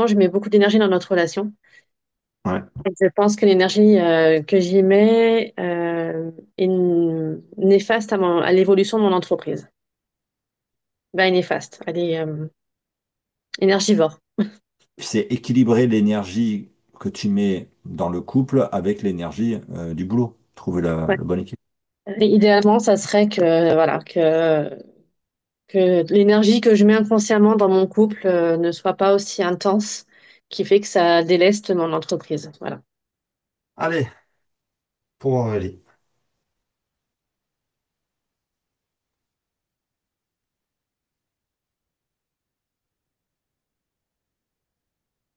Je mets beaucoup d'énergie dans notre relation. Ouais. Et je pense que l'énergie que j'y mets est néfaste à l'évolution de mon entreprise. Ben, elle est néfaste, elle est énergivore. C'est équilibrer l'énergie que tu mets dans le couple avec l'énergie du boulot. Trouver Ouais. le bon équilibre. Et idéalement, ça serait que, voilà, que l'énergie que je mets inconsciemment dans mon couple ne soit pas aussi intense, qui fait que ça déleste mon entreprise. Voilà. Allez, pour Aurélie.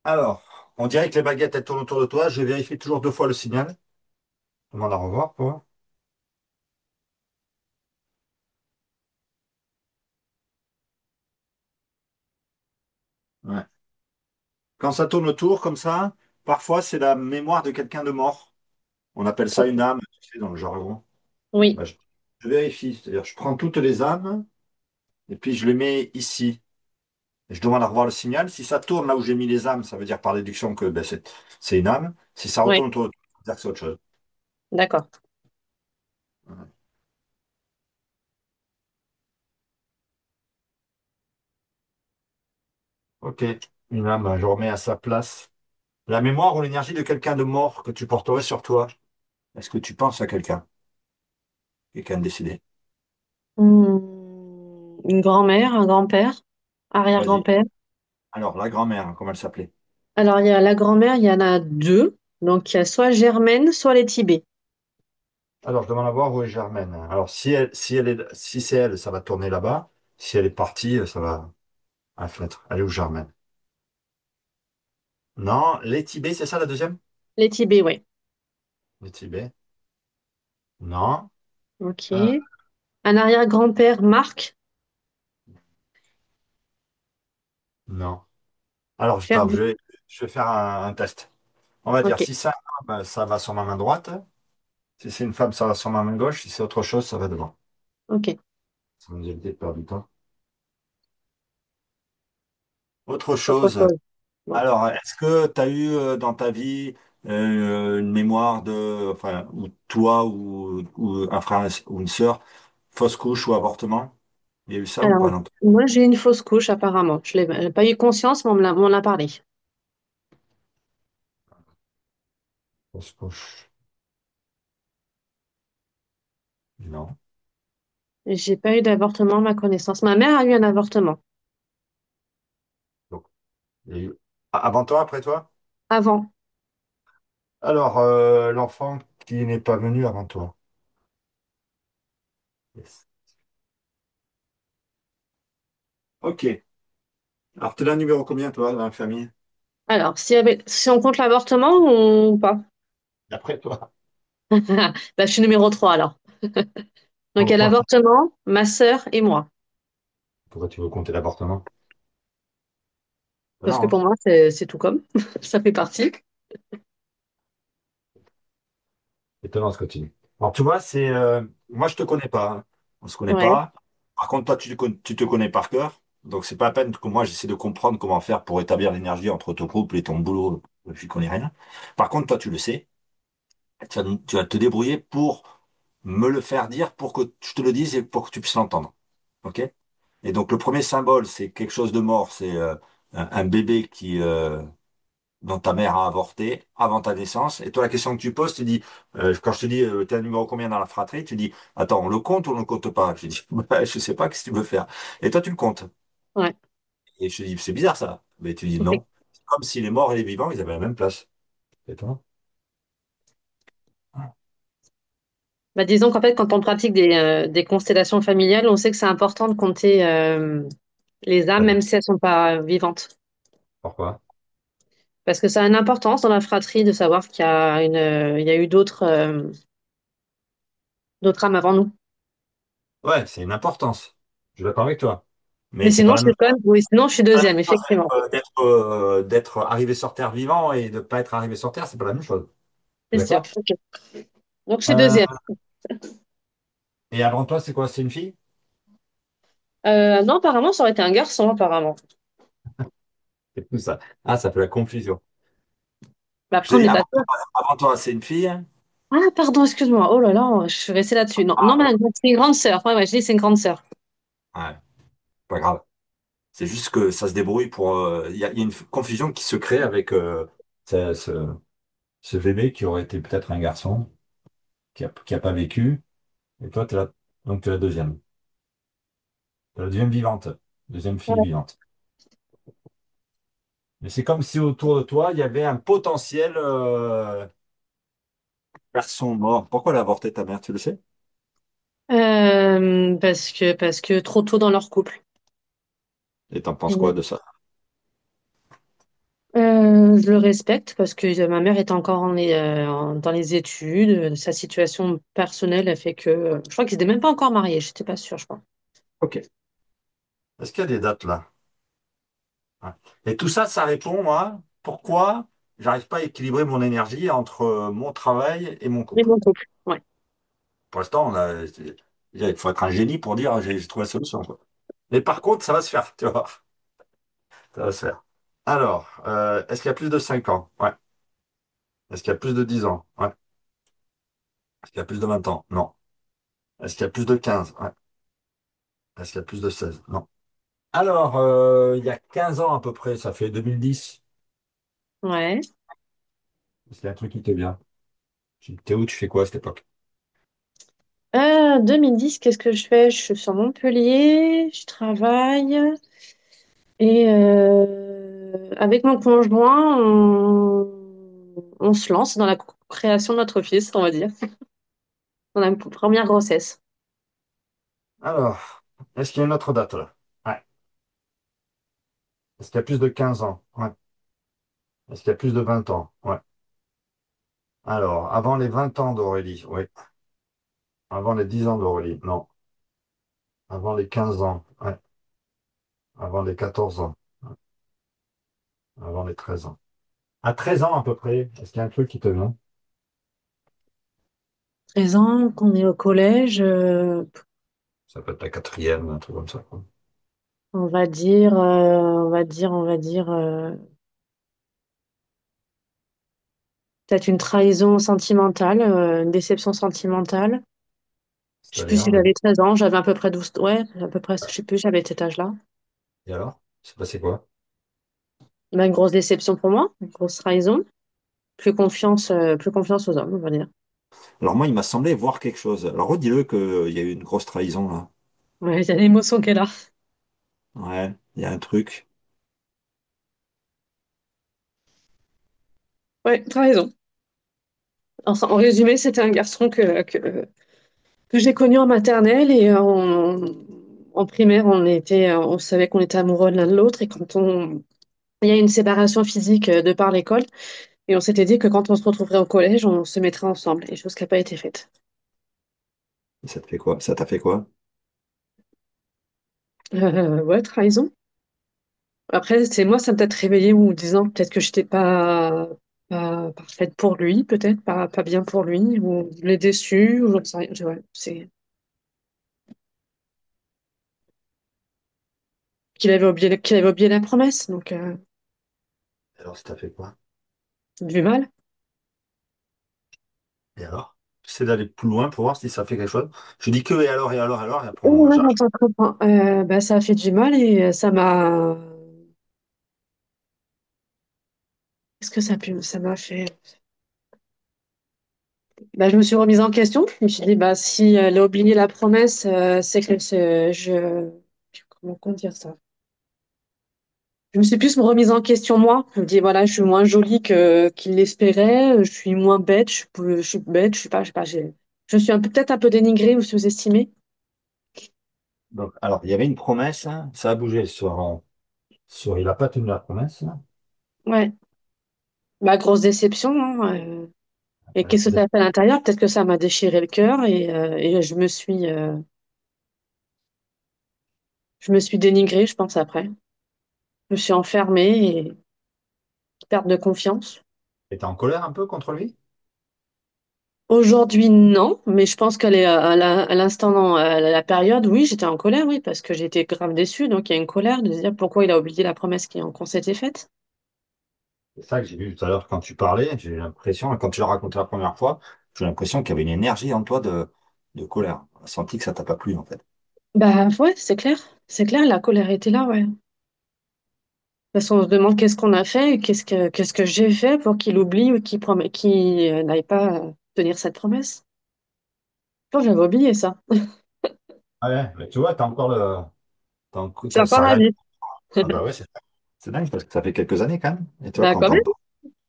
Alors, on dirait que les baguettes, elles tournent autour de toi. Je vérifie toujours deux fois le signal. Demande à revoir, quoi. Ouais. Quand ça tourne autour, comme ça, parfois, c'est la mémoire de quelqu'un de mort. On appelle ça une âme, tu sais, dans le jargon. Oui, Bah, je vérifie. C'est-à-dire, je prends toutes les âmes et puis je les mets ici. Et je demande à revoir le signal. Si ça tourne là où j'ai mis les âmes, ça veut dire par déduction que ben, c'est une âme. Si ça oui, retourne autour de toi, ça veut dire que c'est autre chose. d'accord. Ouais. Ok. Une âme, je remets à sa place. La mémoire ou l'énergie de quelqu'un de mort que tu porterais sur toi. Est-ce que tu penses à quelqu'un? Quelqu'un de décédé? Une grand-mère, un grand-père, Vas-y. arrière-grand-père. Alors, la grand-mère, hein, comment elle s'appelait? Alors, il y a la grand-mère, il y en a deux. Donc, il y a soit Germaine, soit les Tibet. Alors, je demande à voir où est Germaine. Alors, si c'est elle, ça va tourner là-bas. Si elle est partie, ça va à la fenêtre. Elle est où Germaine? Non, les Tibet, c'est ça la deuxième? Les Tibet, oui. Les Tibet. Non. Ok. Euh, Un arrière-grand-père, Marc, non. Alors, Fer- je vais faire un test. On va dire, Ok, si c'est un homme, ça va sur ma main droite. Si c'est une femme, ça va sur ma main gauche. Si c'est autre chose, ça va devant. ok. Ça me dit de perdre du temps. Autre Autre chose. chose. Bon. Alors, est-ce que tu as eu dans ta vie une mémoire de, enfin, ou toi ou un frère ou une sœur, fausse couche ou avortement? Il y a eu ça ou Alors, pas? Non. moi, j'ai une fausse couche, apparemment. Je n'ai pas eu conscience, mais on m'en a parlé. Fausse couche. Non. J'ai pas eu d'avortement à ma connaissance. Ma mère a eu un avortement. Donc, il y a eu avant toi, après toi? Avant. Alors, l'enfant qui n'est pas venu avant toi. Yes. Ok. Alors, t'es là numéro combien, toi, dans la famille? Alors, si on compte l'avortement ou pas? D'après toi. Bah, je suis numéro 3 alors. Donc, il y a Pourquoi, l'avortement, ma sœur et moi. pourquoi tu veux compter l'avortement? Parce que Non, hein. pour moi, c'est tout comme. Ça fait partie. Étonnant ce que tu dis. Alors, tu vois, moi, je te connais pas, hein. On se connaît Ouais, pas. Par contre, toi, tu te connais par cœur. Donc, c'est pas la peine que moi, j'essaie de comprendre comment faire pour établir l'énergie entre ton couple et ton boulot, je ne connais rien. Par contre, toi, tu le sais. Tu vas te débrouiller pour me le faire dire, pour que je te le dise et pour que tu puisses l'entendre. OK? Et donc, le premier symbole, c'est quelque chose de mort. C'est un bébé dont ta mère a avorté avant ta naissance. Et toi, la question que tu poses, tu dis, quand je te dis, t'es un numéro combien dans la fratrie, tu dis, attends, on le compte ou on ne le compte pas? Je dis, bah, je sais pas, qu'est-ce que tu veux faire? Et toi, tu le comptes. ouais. Et je te dis, c'est bizarre ça. Mais tu dis non. C'est comme si les morts et les vivants, ils avaient la même place. C'est toi? Bah, disons qu'en fait, quand on pratique des constellations familiales, on sait que c'est important de compter les âmes, même si elles sont pas vivantes. Pourquoi? Parce que ça a une importance dans la fratrie de savoir qu'il y a il y a eu d'autres âmes avant nous. Ouais, c'est une importance. Je suis d'accord avec toi. Mais Mais c'est sinon, pas je la suis même quand même, oui, sinon, je suis deuxième, effectivement. chose d'être arrivé sur Terre vivant et de ne pas être arrivé sur Terre, c'est pas la même chose. Tu C'est es sûr. d'accord? Ok. Donc, je suis Euh, deuxième. et avant toi, c'est quoi? C'est une fille? Non, apparemment, ça aurait été un garçon, apparemment. C'est tout ça. Ah, ça fait la confusion. Bah, Je t'ai après, on dit, est d'accord. avant toi, c'est une fille. Ah, pardon, excuse-moi. Oh là là, je suis restée là-dessus. Non, non, Ah, c'est une grande sœur. Ouais, ouais, je dis c'est une grande sœur. ouais, pas grave. C'est juste que ça se débrouille pour. Il y a une confusion qui se crée avec ce, ce- ce bébé qui aurait été peut-être un garçon qui a pas vécu. Et toi, donc tu es la deuxième. T'es la deuxième vivante. Deuxième fille Ouais. vivante. Mais c'est comme si autour de toi, il y avait un potentiel garçon mort. Pourquoi elle a avorté ta mère, tu le sais? Parce que trop tôt dans leur couple. Et t'en penses quoi Et, de ça? je le respecte parce que ma mère est encore dans les études. Sa situation personnelle a fait que. Je crois qu'ils n'étaient même pas encore mariés. J'étais pas sûre, je crois. Ok. Est-ce qu'il y a des dates là? Ouais. Et tout ça, ça répond, moi, pourquoi j'arrive pas à équilibrer mon énergie entre mon travail et mon Et couple. mon couple. Ouais. Pour l'instant, il faut être un génie pour dire j'ai trouvé la solution, quoi. Mais par contre, ça va se faire, tu vois. Ça va se faire. Alors, est-ce qu'il y a plus de 5 ans? Ouais. Est-ce qu'il y a plus de 10 ans? Ouais. Est-ce qu'il y a plus de 20 ans? Non. Est-ce qu'il y a plus de 15? Ouais. Est-ce qu'il y a plus de 16? Non. Alors, il y a 15 ans à peu près, ça fait 2010. Ouais. Est-ce qu'il y a un truc qui te vient? T'es où? Tu fais quoi à cette époque? 2010, qu'est-ce que je fais? Je suis sur Montpellier, je travaille et avec mon conjoint, on se lance dans la création de notre fils, on va dire, dans la première grossesse. Alors, est-ce qu'il y a une autre date là? Ouais. Est-ce qu'il y a plus de 15 ans? Ouais. Est-ce qu'il y a plus de 20 ans? Ouais. Alors, avant les 20 ans d'Aurélie? Oui. Avant les 10 ans d'Aurélie? Non. Avant les 15 ans? Ouais. Avant les 14 ans? Ouais. Avant les 13 ans? À 13 ans à peu près, est-ce qu'il y a un truc qui te vient? 13 ans, qu'on est au collège, Ça peut être la quatrième, un truc comme ça, quoi. on va dire, peut-être une trahison sentimentale, une déception sentimentale. Je sais plus C'est-à-dire, si j'avais 13 ans, j'avais à peu près 12, ouais, à peu près, je sais plus, j'avais cet âge-là. et alors? C'est passé quoi? Bah, une grosse déception pour moi, une grosse trahison. Plus confiance aux hommes, on va dire. Alors moi, il m'a semblé voir quelque chose. Alors redis-le qu'il y a eu une grosse trahison là. Ouais, il y a l'émotion qu'elle a. Ouais, il y a un truc. Ouais, t'as raison. En résumé, c'était un garçon que j'ai connu en maternelle et en primaire, on savait qu'on était amoureux de l'un de l'autre et il y a une séparation physique de par l'école et on s'était dit que quand on se retrouverait au collège, on se mettrait ensemble et chose qui n'a pas été faite. Ça te fait quoi? Ça t'a fait quoi? Ouais, trahison. Après, c'est moi, ça m'a peut-être réveillée ou en disant peut-être que j'étais pas parfaite pour lui, peut-être pas bien pour lui, ou je l'ai déçu, ou j'en sais rien. Ouais, c'est qu'il avait oublié la promesse, donc Alors, ça t'a fait quoi? du mal. Et alors? J'essaie d'aller plus loin pour voir si ça fait quelque chose. Je dis que et alors, et après Oh, ouais, j'arrive. j'entends très bien. Bah, ça a fait du mal et ça m'a. Qu'est-ce que ça m'a fait? Bah, je me suis remise en question. Je me suis dit, bah, si elle a oublié la promesse, c'est que comment dire ça? Je me suis plus remise en question moi. Je me dis voilà, je suis moins jolie que qu'il l'espérait, je suis moins bête, je suis bête, je sais pas, je suis peut-être un peu dénigrée ou sous-estimée. Donc, alors, il y avait une promesse, hein, ça a bougé il a pas tenu la promesse, hein. Ouais, ma grosse déception, hein, et Ouais, qu'est-ce que ça a fait à l'intérieur? Peut-être que ça m'a déchiré le cœur et je me suis dénigrée, je pense après. Je me suis enfermée et perte de confiance. t'es en colère un peu contre lui? Aujourd'hui, non, mais je pense qu'elle est à l'instant, à la période, oui, j'étais en colère, oui, parce que j'étais grave déçue. Donc il y a une colère de se dire pourquoi il a oublié la promesse qu'on s'était faite. C'est ça que j'ai vu tout à l'heure quand tu parlais, j'ai eu l'impression, quand tu l'as raconté la première fois, j'ai eu l'impression qu'il y avait une énergie en toi de colère. On a senti que ça t'a pas plu, en fait. Bah ouais, c'est clair, la colère était là, ouais. Parce qu'on se demande qu'est-ce qu'on a fait, et qu'est-ce que j'ai fait pour qu'il oublie ou qu'il n'aille pas tenir cette promesse. Je pense que j'avais oublié ça. Ouais, mais tu vois, C'est encore ça la réalise. vie. Ah bah ouais, c'est dingue parce que ça fait quelques années quand même. Et toi, Bah quand quand même. t'en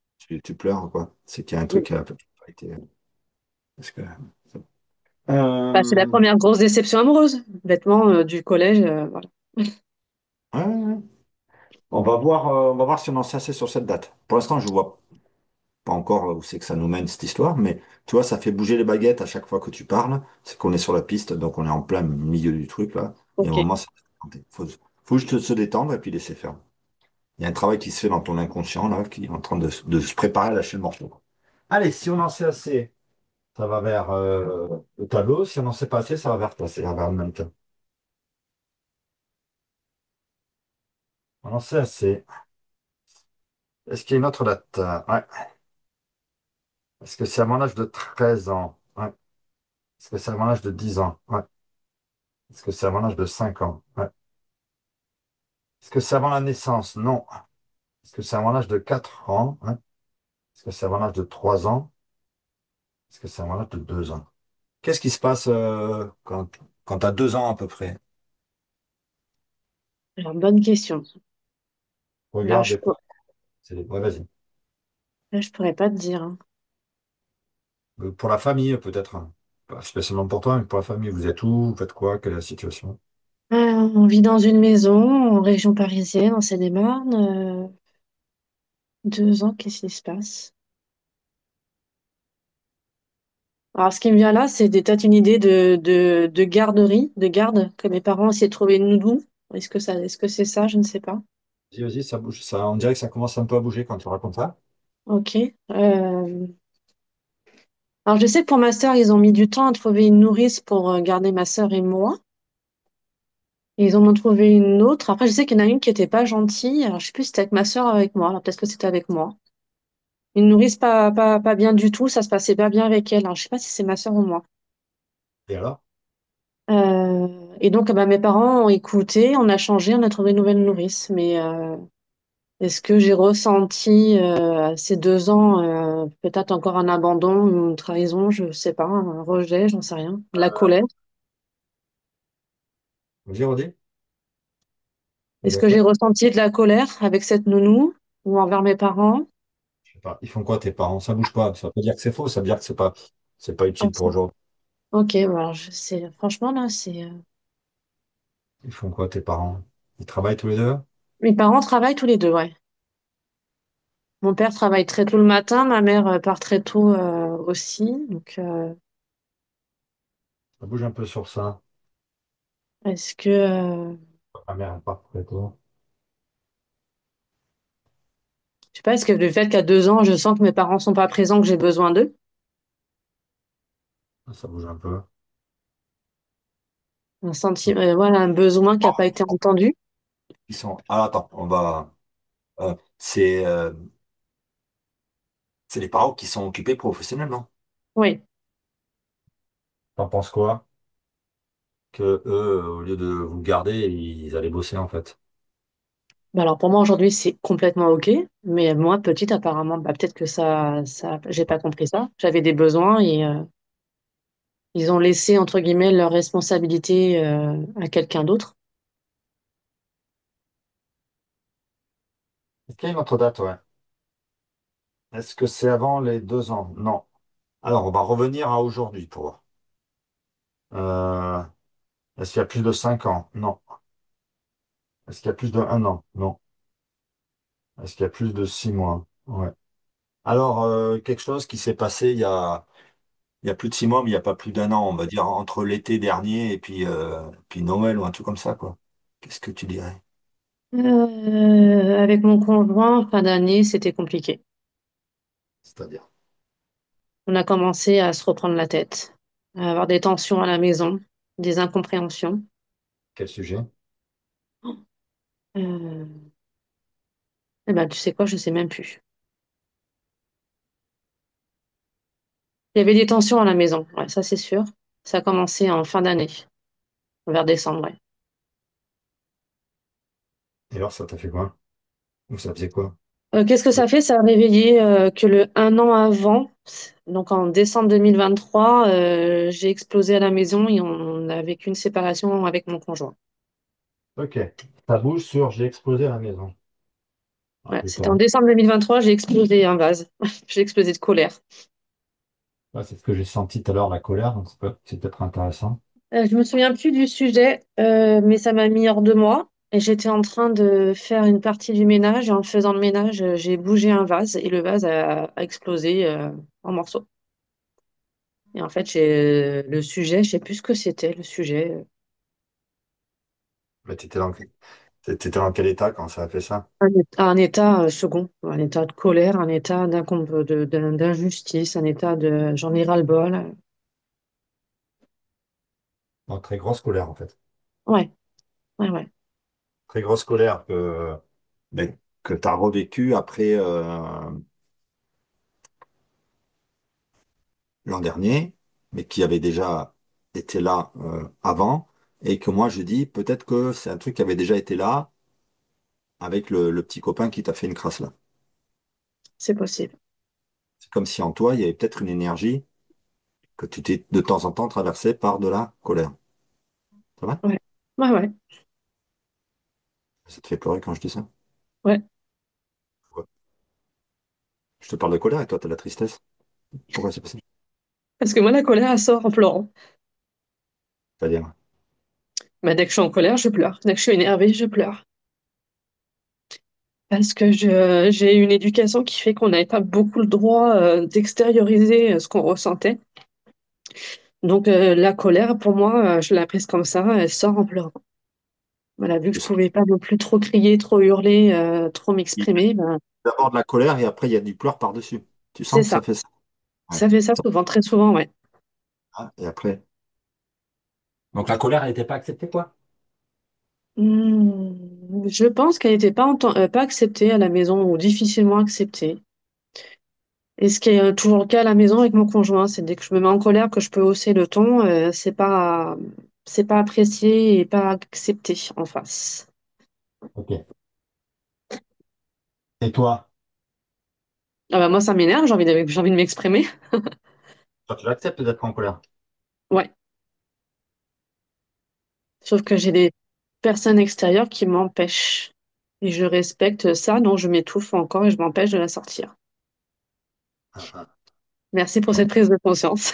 parles, tu pleures, quoi. C'est qu'il y a un truc qui a pas été. Parce que, Bah, c'est la euh, première grosse déception amoureuse. Vêtements du collège, voilà. ouais, ouais, ouais. On va voir si on en sait assez sur cette date. Pour l'instant, je vois pas encore où c'est que ça nous mène cette histoire, mais tu vois, ça fait bouger les baguettes à chaque fois que tu parles. C'est qu'on est sur la piste, donc on est en plein milieu du truc là. Et à un Ok. moment, ça va se tenter. Faut juste se détendre et puis laisser faire. Il y a un travail qui se fait dans ton inconscient là, qui est en train de se préparer à lâcher le morceau. Allez, si on en sait assez, ça va vers le tableau. Si on n'en sait pas assez, ça va vers toi, c'est vers le mannequin. On en sait assez. Est-ce qu'il y a une autre date? Ouais. Est-ce que c'est à mon âge de 13 ans? Ouais. Est-ce que c'est à mon âge de 10 ans? Ouais. Est-ce que c'est à mon âge de 5 ans? Ouais. Est-ce que c'est avant la naissance? Non. Est-ce que c'est avant l'âge de 4 ans? Ouais. Est-ce que c'est avant l'âge de 3 ans? Est-ce que c'est avant l'âge de 2 ans? Qu'est-ce qui se passe quand tu as 2 ans à peu près? Alors, bonne question. Là, Regarde des fois. Ouais, vas-y. je pourrais pas te dire, hein. Pour la famille, peut-être, hein. Pas spécialement pour toi, mais pour la famille, vous êtes où? Vous faites quoi? Quelle est la situation? On vit dans une maison en région parisienne, en Seine-et-Marne. 2 ans, qu'est-ce qui se passe? Alors, ce qui me vient là, c'est peut-être une idée de garderie, de garde, que mes parents essaient de trouver une nounou. Est-ce que c'est ça? Je ne sais pas. Vas-y, vas-y, ça bouge. Ça, on dirait que ça commence un peu à bouger quand tu racontes ça. Ok. Alors, je sais que pour ma sœur, ils ont mis du temps à trouver une nourrice pour garder ma sœur et moi. Ils en ont trouvé une autre. Après, je sais qu'il y en a une qui était pas gentille. Alors, je sais plus si c'était avec ma sœur ou avec moi. Alors, peut-être que c'était avec moi. Une nourrice pas bien du tout. Ça se passait pas bien avec elle. Alors, je sais pas si c'est ma sœur ou moi. Et alors? Et donc, bah, mes parents ont écouté, on a changé, on a trouvé une nouvelle nourrice. Mais est-ce que j'ai ressenti ces 2 ans peut-être encore un abandon, une trahison, je sais pas, un rejet, j'en sais rien. De la colère. Vas-y, redis. Est-ce que j'ai ressenti de la colère avec cette nounou ou envers mes parents? Je sais pas. Ils font quoi tes parents? Ça bouge pas. Ça veut pas dire que c'est faux, ça veut dire que c'est pas utile pour aujourd'hui. Ok, voilà, je sais. Franchement, là, c'est. Ils font quoi tes parents? Ils travaillent tous les deux? Mes parents travaillent tous les deux, ouais. Mon père travaille très tôt le matin, ma mère part très tôt aussi. Donc, Ça bouge un peu sur ça. est-ce que. Ta mère, elle part très tôt. Je sais pas, est-ce que le fait qu'à 2 ans, je sens que mes parents sont pas présents, que j'ai besoin d'eux? Ça bouge un peu. Un sentiment, voilà, un besoin qui n'a pas été entendu? Ils sont. Alors attends, on va. C'est les parents qui sont occupés professionnellement. Oui. T'en penses quoi? Que eux, au lieu de vous garder, ils allaient bosser en fait. Bah alors pour moi aujourd'hui c'est complètement ok, mais moi petite apparemment, bah peut-être que j'ai pas compris ça. J'avais des besoins et ils ont laissé entre guillemets leur responsabilité à quelqu'un d'autre. Est-ce qu'il y a une autre date, ouais? Est-ce que c'est avant les 2 ans? Non. Alors, on va revenir à aujourd'hui pour voir. Euh, Est-ce qu'il y a plus de 5 ans? Non. Est-ce qu'il y a plus de 1 an? Non. Est-ce qu'il y a plus de 6 mois? Ouais. Alors, quelque chose qui s'est passé il y a plus de 6 mois, mais il n'y a pas plus d'1 an, on va dire, entre l'été dernier et puis Noël ou un truc comme ça, quoi. Qu'est-ce que tu dirais? Avec mon conjoint fin d'année c'était compliqué. C'est-à-dire. On a commencé à se reprendre la tête, à avoir des tensions à la maison, des incompréhensions. Quel sujet? Euh, eh ben, tu sais quoi, je sais même plus. Il y avait des tensions à la maison, ouais, ça c'est sûr. Ça a commencé en fin d'année, vers décembre, ouais. Et alors, ça t'a fait quoi? Ou ça faisait quoi? Qu'est-ce que ça fait? Ça a réveillé que le un an avant, donc en décembre 2023, j'ai explosé à la maison et on a vécu une séparation avec mon conjoint. Ok. Ça bouge sur j'ai explosé à la maison. Ah Ouais, c'était en putain. décembre 2023, j'ai explosé un vase. J'ai explosé de colère. Ouais, c'est ce que j'ai senti tout à l'heure, la colère, donc c'est peut-être intéressant. Je me souviens plus du sujet, mais ça m'a mis hors de moi. Et j'étais en train de faire une partie du ménage. Et en faisant le ménage, j'ai bougé un vase et le vase a explosé en morceaux. Et en fait, j'ai le sujet, je sais plus ce que c'était, le sujet. Mais t'étais dans quel état quand ça a fait ça? Un état second, un état de colère, un état d'injustice, un état de j'en ai ras-le-bol. Bon, très grosse colère en fait. Ouais, ouais, ouais. Très grosse colère ben, que tu as revécu après l'an dernier, mais qui avait déjà été là avant, et que moi je dis peut-être que c'est un truc qui avait déjà été là avec le petit copain qui t'a fait une crasse là. C'est possible. C'est comme si en toi, il y avait peut-être une énergie que tu t'es de temps en temps traversée par de la colère. Ça va? Ouais, ouais, ouais, Ça te fait pleurer quand je dis ça? ouais. Ouais. Je te parle de colère et toi, tu as la tristesse. Pourquoi c'est possible? Parce que moi, la colère, elle sort en pleurant. C'est-à-dire, Bah, dès que je suis en colère, je pleure. Dès que je suis énervée, je pleure. Parce que j'ai une éducation qui fait qu'on n'avait pas beaucoup le droit d'extérioriser ce qu'on ressentait. Donc, la colère, pour moi, je l'ai apprise comme ça, elle sort en pleurant. Voilà, vu que tu je sens pouvais pas non plus trop crier, trop hurler, trop qu'il y a m'exprimer, ben, d'abord de la colère et après il y a du pleur par-dessus. Tu c'est sens que ça ça. fait ça. Ouais. Ça fait ça souvent, très souvent, ouais. Ah, et après. Donc la colère, elle n'était pas acceptée, quoi? Je pense qu'elle n'était pas acceptée à la maison ou difficilement acceptée. Et ce qui est toujours le cas à la maison avec mon conjoint, c'est dès que je me mets en colère, que je peux hausser le ton, c'est pas apprécié et pas accepté en face. Ok. Et toi, Ah bah moi, ça m'énerve, j'ai envie de m'exprimer. toi, tu l'acceptes d'être en colère? Ouais. Sauf que j'ai des personnes extérieures qui m'empêchent. Et je respecte ça, donc je m'étouffe encore et je m'empêche de la sortir. Ah, ah. Merci pour Comme cette prise de conscience.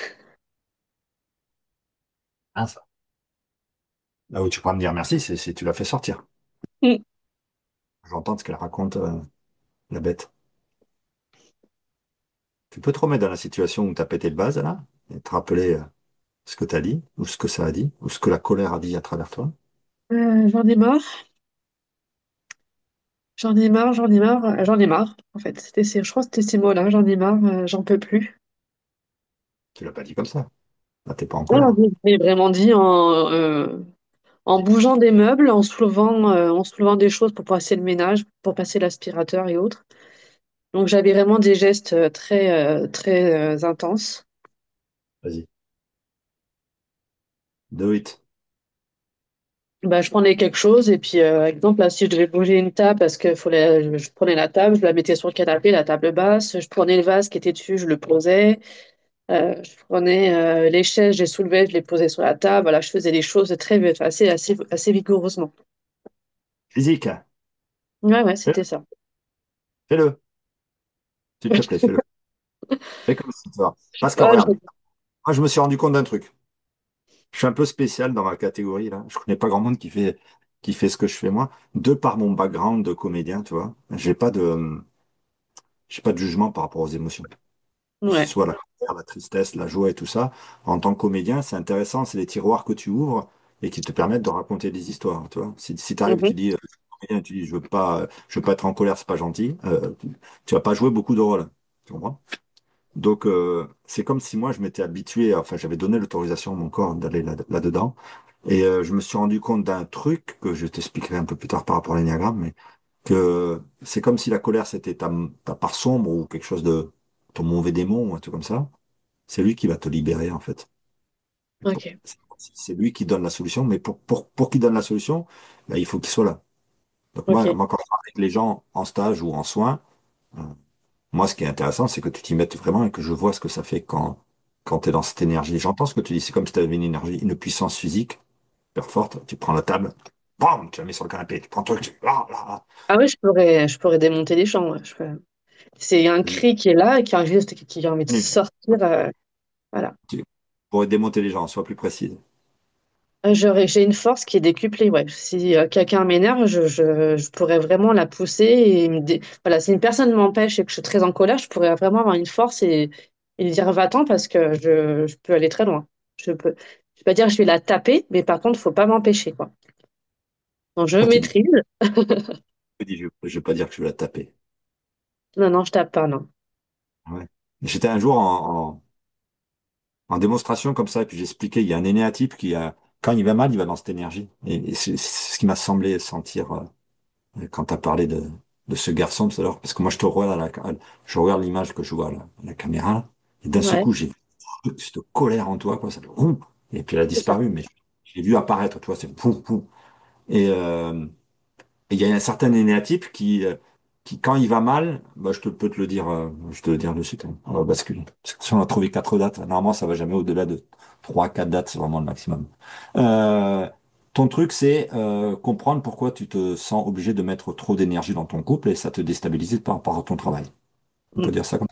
ah, ça. Là où tu pourras me dire merci, c'est si tu l'as fait sortir. Mm. J'entends ce qu'elle raconte, la bête. Tu peux te remettre dans la situation où tu as pété le vase, là, et te rappeler ce que tu as dit, ou ce que ça a dit, ou ce que la colère a dit à travers toi. J'en ai marre, j'en ai marre, en fait. Je crois que c'était ces mots-là, j'en ai marre, j'en peux plus. Tu l'as pas dit comme ça. Là, t'es pas en Non, colère. je l'ai vraiment dit en bougeant des meubles, en soulevant des choses pour passer le ménage, pour passer l'aspirateur et autres. Donc j'avais vraiment des gestes très intenses. Vas-y. Do it. Bah, je prenais quelque chose et puis, exemple, là, si je devais bouger une table parce que je prenais la table, je la mettais sur le canapé, la table basse, je prenais le vase qui était dessus, je le posais, je prenais les chaises, je les soulevais, je les posais sur la table. Voilà, je faisais des choses assez vigoureusement. Physique. Ouais, ouais, Fais-le. c'était ça. Fais-le. S'il te plaît, fais-le. Fais comme si tu vois. Parce que Ouais, regarde, moi, je me suis rendu compte d'un truc. Je suis un peu spécial dans ma catégorie, là. Je connais pas grand monde qui fait ce que je fais, moi. De par mon background de comédien, tu vois, j'ai pas de jugement par rapport aux émotions. Que ce ouais. soit la colère, la tristesse, la joie et tout ça. En tant que comédien, c'est intéressant, c'est les tiroirs que tu ouvres et qui te permettent de raconter des histoires, tu vois. Si tu arrives, Mhm. tu dis, comédien, tu dis, je veux pas être en colère, c'est pas gentil, tu vas pas jouer beaucoup de rôles. Tu comprends? Donc, c'est comme si moi, je m'étais habitué, enfin, j'avais donné l'autorisation à mon corps d'aller là-dedans. Et je me suis rendu compte d'un truc que je t'expliquerai un peu plus tard par rapport à l'énéagramme, mais que c'est comme si la colère, c'était ta part sombre ou quelque chose de ton mauvais démon ou un truc comme ça. C'est lui qui va te libérer, en fait. Ok, C'est lui qui donne la solution, mais pour qu'il donne la solution, ben, il faut qu'il soit là. Donc, ok, moi, quand je parle avec les gens en stage ou en soins, euh, moi, ce qui est intéressant, c'est que tu t'y mettes vraiment et que je vois ce que ça fait quand tu es dans cette énergie. J'entends ce que tu dis. C'est comme si tu avais une énergie, une puissance physique hyper forte. Tu prends la table, bam, tu la mets sur le canapé. Tu prends le truc, là, là, là. ah oui, je pourrais démonter les champs. Ouais, c'est un Tu, cri qui est là et qui a juste qui a envie de sortir. Voilà. tu pourrais démonter les gens, sois plus précise. J'ai une force qui est décuplée. Ouais. Si quelqu'un m'énerve, je pourrais vraiment la pousser voilà, si une personne m'empêche et que je suis très en colère, je pourrais vraiment avoir une force et lui dire va-t'en parce que je peux aller très loin. Je vais pas dire que je vais la taper, mais par contre, faut pas m'empêcher, quoi. Donc je Ah, tu dis, maîtrise. je vais pas dire que je vais la taper. Non, non, je tape pas, non. Ouais. J'étais un jour en démonstration comme ça, et puis j'expliquais, il y a un énéatype qui a, quand il va mal, il va dans cette énergie. Et c'est ce qui m'a semblé sentir quand tu as parlé de ce garçon tout à l'heure. Parce que moi, je regarde l'image que je vois là, à la caméra, et d'un seul Ouais, coup, j'ai vu cette colère en toi, quoi, ça fait ouf, et puis elle a c'est ça, disparu, mais j'ai vu apparaître, tu vois, c'est pouf, pouf. Et et il y a un certain énéatype qui, quand il va mal, bah, peux te le dire, je te le dire de suite, hein, on va basculer. Parce que si on a trouvé 4 dates, normalement, ça va jamais au-delà de 3, 4 dates, c'est vraiment le maximum. Euh, ton truc, c'est comprendre pourquoi tu te sens obligé de mettre trop d'énergie dans ton couple et ça te déstabilise par rapport à ton travail. On peut Mm, dire ça comme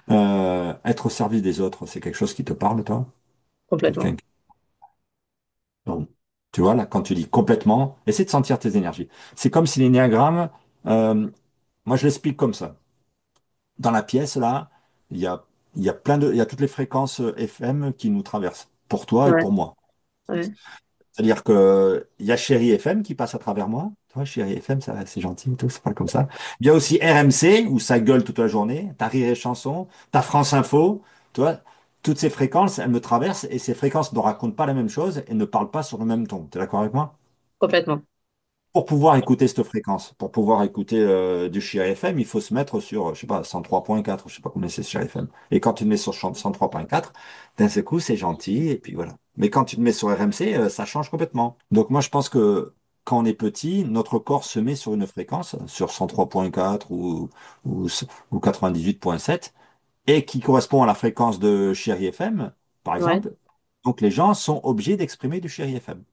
ça. Être au service des autres, c'est quelque chose qui te parle, toi? complètement. Quelqu'un qui... Donc, tu vois, là, quand tu dis complètement, essaie de sentir tes énergies. C'est comme si l'énéagramme, euh, moi, je l'explique comme ça. Dans la pièce, là, il y a, il y a toutes les fréquences FM qui nous traversent, pour toi et Ouais, pour moi. ouais, C'est-à-dire que il y a Chéri FM qui passe à travers moi. Tu vois, Chéri FM, ça, c'est gentil, et tout, c'est pas comme ça. Il y a aussi RMC, où ça gueule toute la journée. T'as Rire et Chanson, t'as France Info. Tu vois, toutes ces fréquences, elles me traversent et ces fréquences ne racontent pas la même chose et ne parlent pas sur le même ton. Tu es d'accord avec moi? complètement. Pour pouvoir écouter cette fréquence, pour pouvoir écouter du Chéri FM, il faut se mettre sur, je sais pas, 103.4, je sais pas combien c'est Chéri FM. Et quand tu te mets sur 103.4, d'un seul coup, c'est gentil, et puis voilà. Mais quand tu te mets sur RMC, ça change complètement. Donc moi, je pense que quand on est petit, notre corps se met sur une fréquence, sur 103.4 ou, ou 98.7, et qui correspond à la fréquence de Chéri FM, par Ouais, exemple. Donc les gens sont obligés d'exprimer du Chéri FM.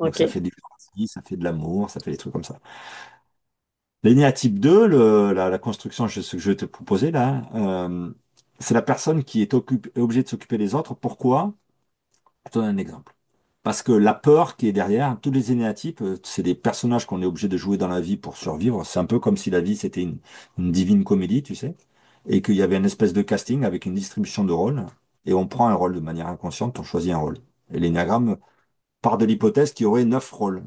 Donc ça ok. fait du gentil, ça fait de l'amour, ça fait des trucs comme ça. L'énéa type 2, la construction, ce que je vais te proposer là, c'est la personne qui est obligée de s'occuper des autres. Pourquoi? Je te donne un exemple. Parce que la peur qui est derrière, tous les énéatypes, c'est des personnages qu'on est obligé de jouer dans la vie pour survivre. C'est un peu comme si la vie c'était une divine comédie, tu sais, et qu'il y avait une espèce de casting avec une distribution de rôles, et on prend un rôle de manière inconsciente, on choisit un rôle. Et l'énéagramme part de l'hypothèse qu'il y aurait 9 rôles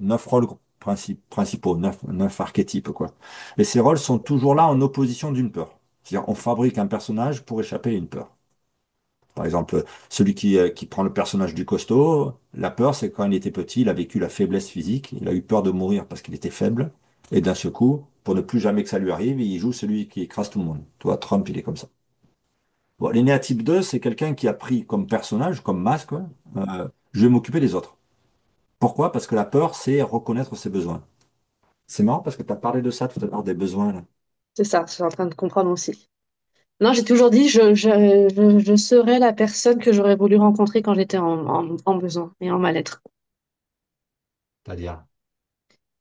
principaux, neuf archétypes, quoi. Et ces rôles sont toujours là en opposition d'une peur. C'est-à-dire, on fabrique un personnage pour échapper à une peur. Par exemple, celui qui prend le personnage du costaud, la peur, c'est quand il était petit, il a vécu la faiblesse physique, il a eu peur de mourir parce qu'il était faible, et d'un seul coup, pour ne plus jamais que ça lui arrive, il joue celui qui écrase tout le monde. Toi, Trump, il est comme ça. Bon, l'aîné type 2, c'est quelqu'un qui a pris comme personnage, comme masque, ouais, je vais m'occuper des autres. Pourquoi? Parce que la peur, c'est reconnaître ses besoins. C'est marrant parce que tu as parlé de ça tout à l'heure, des besoins, là. C'est ça, je suis en train de comprendre aussi. Non, j'ai toujours dit, je serais la personne que j'aurais voulu rencontrer quand j'étais en besoin et en mal-être. C'est-à-dire,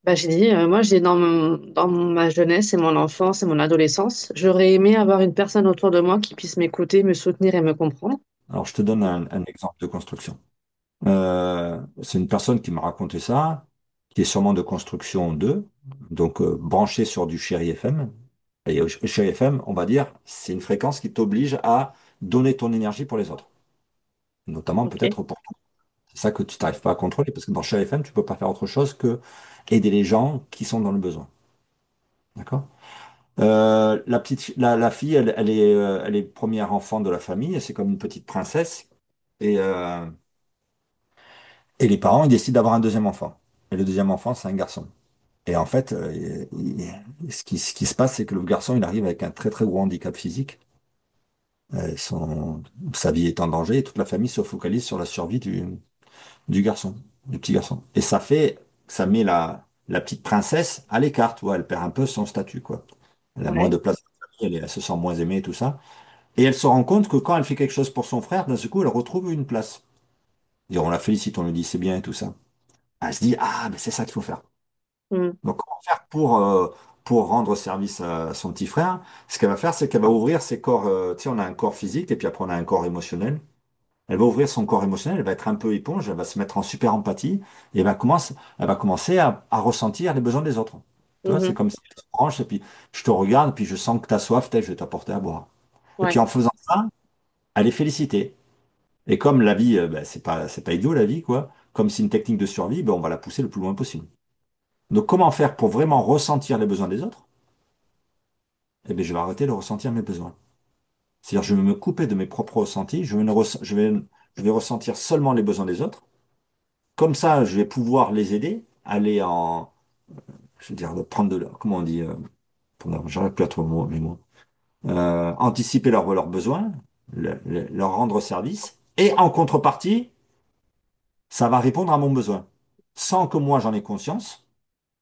Bah, j'ai dit, moi, j'ai dans ma jeunesse et mon enfance et mon adolescence, j'aurais aimé avoir une personne autour de moi qui puisse m'écouter, me soutenir et me comprendre. alors je te donne un exemple de construction. C'est une personne qui m'a raconté ça, qui est sûrement de construction 2, donc branchée sur du Chéri FM. Et au Chéri FM, on va dire, c'est une fréquence qui t'oblige à donner ton énergie pour les autres, notamment Ok, peut-être pour toi. C'est ça que tu n'arrives pas à contrôler, parce que dans Chéri FM, tu peux pas faire autre chose que aider les gens qui sont dans le besoin. D'accord? La fille, elle est première enfant de la famille, c'est comme une petite princesse. Et, euh, et les parents, ils décident d'avoir un deuxième enfant. Et le deuxième enfant, c'est un garçon. Et en fait, ce qui se passe, c'est que le garçon, il arrive avec un très très gros handicap physique. Sa vie est en danger et toute la famille se focalise sur la survie du garçon, du petit garçon. Et ça met la petite princesse à l'écart, tu vois, elle perd un peu son statut, quoi. Elle a moins Ouais. de place dans la famille, elle se sent moins aimée et tout ça. Et elle se rend compte que quand elle fait quelque chose pour son frère, d'un seul coup, elle retrouve une place. Et on la félicite, on lui dit c'est bien et tout ça. Elle se dit, ah, ben c'est ça qu'il faut faire. Mm. Donc, comment faire pour rendre service à son petit frère? Ce qu'elle va faire, c'est qu'elle va ouvrir ses corps. Tu sais, on a un corps physique et puis après, on a un corps émotionnel. Elle va ouvrir son corps émotionnel, elle va être un peu éponge, elle va se mettre en super empathie et elle va commencer à ressentir les besoins des autres. Tu vois, c'est Mhm. comme si elle se branche et puis je te regarde, puis je sens que tu as soif, je vais t'apporter à boire. Et puis Ouais. en faisant ça, elle est félicitée. Et comme la vie, ben, c'est pas idiot la vie, quoi. Comme c'est une technique de survie, ben, on va la pousser le plus loin possible. Donc comment faire pour vraiment ressentir les besoins des autres? Eh bien, je vais arrêter de ressentir mes besoins. C'est-à-dire, je vais me couper de mes propres ressentis, je vais ressentir seulement les besoins des autres. Comme ça, je vais pouvoir les aider à aller en, je veux dire, de prendre de comment on dit, j'arrive plus à trouver mes mots. Anticiper leurs besoins, leur rendre service, et en contrepartie, ça va répondre à mon besoin, sans que moi j'en ai conscience.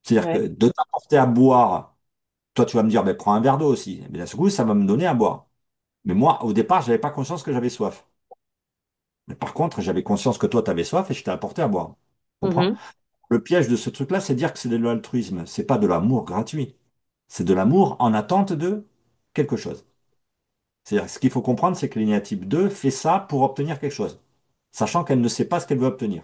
C'est-à-dire que Ouais. de t'apporter à boire, toi tu vas me dire, ben, prends un verre d'eau aussi. Et bien, d'un seul coup, ça va me donner à boire. Mais moi, au départ, je n'avais pas conscience que j'avais soif. Mais par contre, j'avais conscience que toi, tu avais soif et je t'ai apporté à boire. Tu comprends? Mhm. Le piège de ce truc-là, c'est de dire que c'est de l'altruisme. C'est pas de l'amour gratuit. C'est de l'amour en attente de quelque chose. C'est-à-dire, ce qu'il faut comprendre, c'est que l'initiative 2 fait ça pour obtenir quelque chose, sachant qu'elle ne sait pas ce qu'elle veut obtenir.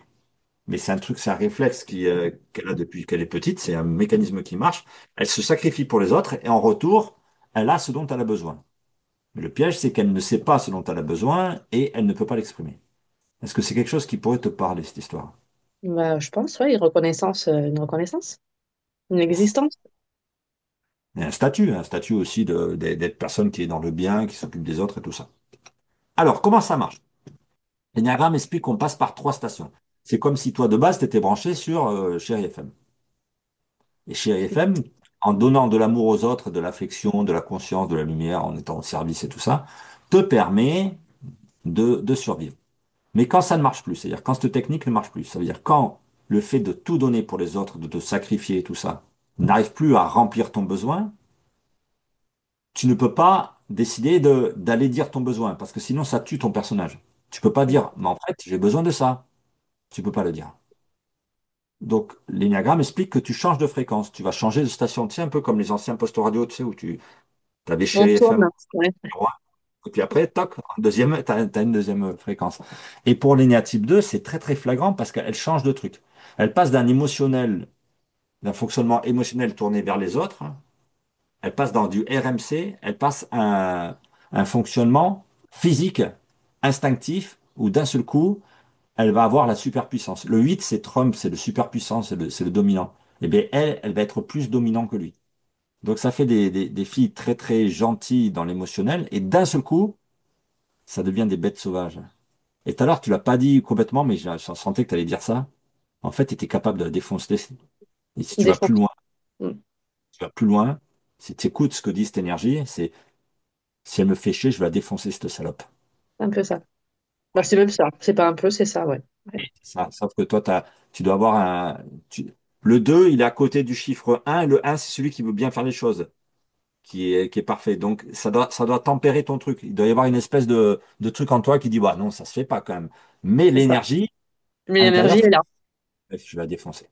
Mais c'est un truc, c'est un réflexe qu'elle a depuis qu'elle est petite, c'est un mécanisme qui marche. Elle se sacrifie pour les autres et en retour, elle a ce dont elle a besoin. Mais le piège, c'est qu'elle ne sait pas ce dont elle a besoin et elle ne peut pas l'exprimer. Est-ce que c'est quelque chose qui pourrait te parler, cette histoire? Bah, je pense, ouais, une reconnaissance, une existence. Et un statut aussi d'être personne qui est dans le bien, qui s'occupe des autres et tout ça. Alors, comment ça marche? L'énagramme explique qu'on passe par trois stations. C'est comme si toi, de base, tu étais branché sur Chéri FM. Et Chéri FM, en donnant de l'amour aux autres, de l'affection, de la conscience, de la lumière, en étant au service et tout ça, te permet de survivre. Mais quand ça ne marche plus, c'est-à-dire quand cette technique ne marche plus, ça veut dire quand le fait de tout donner pour les autres, de te sacrifier et tout ça, n'arrive plus à remplir ton besoin, tu ne peux pas décider d'aller dire ton besoin, parce que sinon ça tue ton personnage. Tu peux pas dire, mais en fait, j'ai besoin de ça. Tu peux pas le dire. Donc, l'énéagramme explique que tu changes de fréquence, tu vas changer de station. Tu sais, un peu comme les anciens postes radio, tu sais, où tu avais On Chéri FM, tourne. Ouais. et puis après, toc, en deuxième, t'as une deuxième fréquence. Et pour l'énéa type 2, c'est très très flagrant parce qu'elle change de truc. Elle passe d'un fonctionnement émotionnel tourné vers les autres, hein. Elle passe dans du RMC, elle passe à un fonctionnement physique, instinctif, où d'un seul coup, elle va avoir la superpuissance. Le 8, c'est Trump, c'est le superpuissant, c'est le dominant. Eh bien, elle va être plus dominant que lui. Donc, ça fait des filles très, très gentilles dans l'émotionnel, et d'un seul coup, ça devient des bêtes sauvages. Et tout à l'heure, tu l'as pas dit complètement, mais je sentais que tu allais dire ça. En fait, tu étais capable de la défoncer. Et si tu vas plus Défense. loin, Mm. tu vas plus loin, si tu écoutes ce que dit cette énergie, c'est si elle me fait chier, je vais la défoncer, cette salope. Un peu ça. Bah, c'est même ça. C'est pas un peu, c'est ça, ouais. Ouais. Ça, sauf que toi, tu dois avoir le 2, il est à côté du chiffre 1. Le 1, c'est celui qui veut bien faire les choses, qui est parfait. Donc, ça doit tempérer ton truc. Il doit y avoir une espèce de truc en toi qui dit, bah non, ça se fait pas quand même. Mais C'est ça. l'énergie Mais l'énergie intérieure, est là. je vais la défoncer.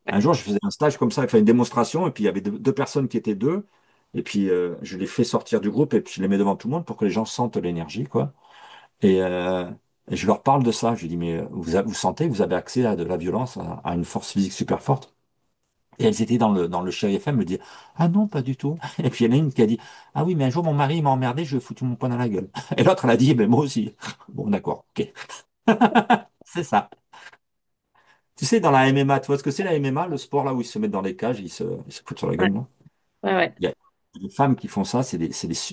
Ouais. Un jour, je faisais un stage comme ça, il fait une démonstration, et puis il y avait deux personnes qui étaient deux, et puis je les fais sortir du groupe, et puis je les mets devant tout le monde pour que les gens sentent l'énergie, quoi. Et, euh, et je leur parle de ça. Je dis, mais vous sentez, vous avez accès à de la violence, à une force physique super forte. Et elles étaient dans le Chéri FM, me dire, ah non, pas du tout. Et puis il y en a une qui a dit, ah oui, mais un jour mon mari il m'a emmerdé, je lui ai foutu mon poing dans la gueule. Et l'autre, elle a dit, ben moi aussi. Bon, d'accord, ok. C'est ça. Tu sais, dans la MMA, tu vois ce que c'est la MMA, le sport là où ils se mettent dans les cages, ils se foutent sur la Ouais. gueule, non? Ouais, ouais. Les femmes qui font ça,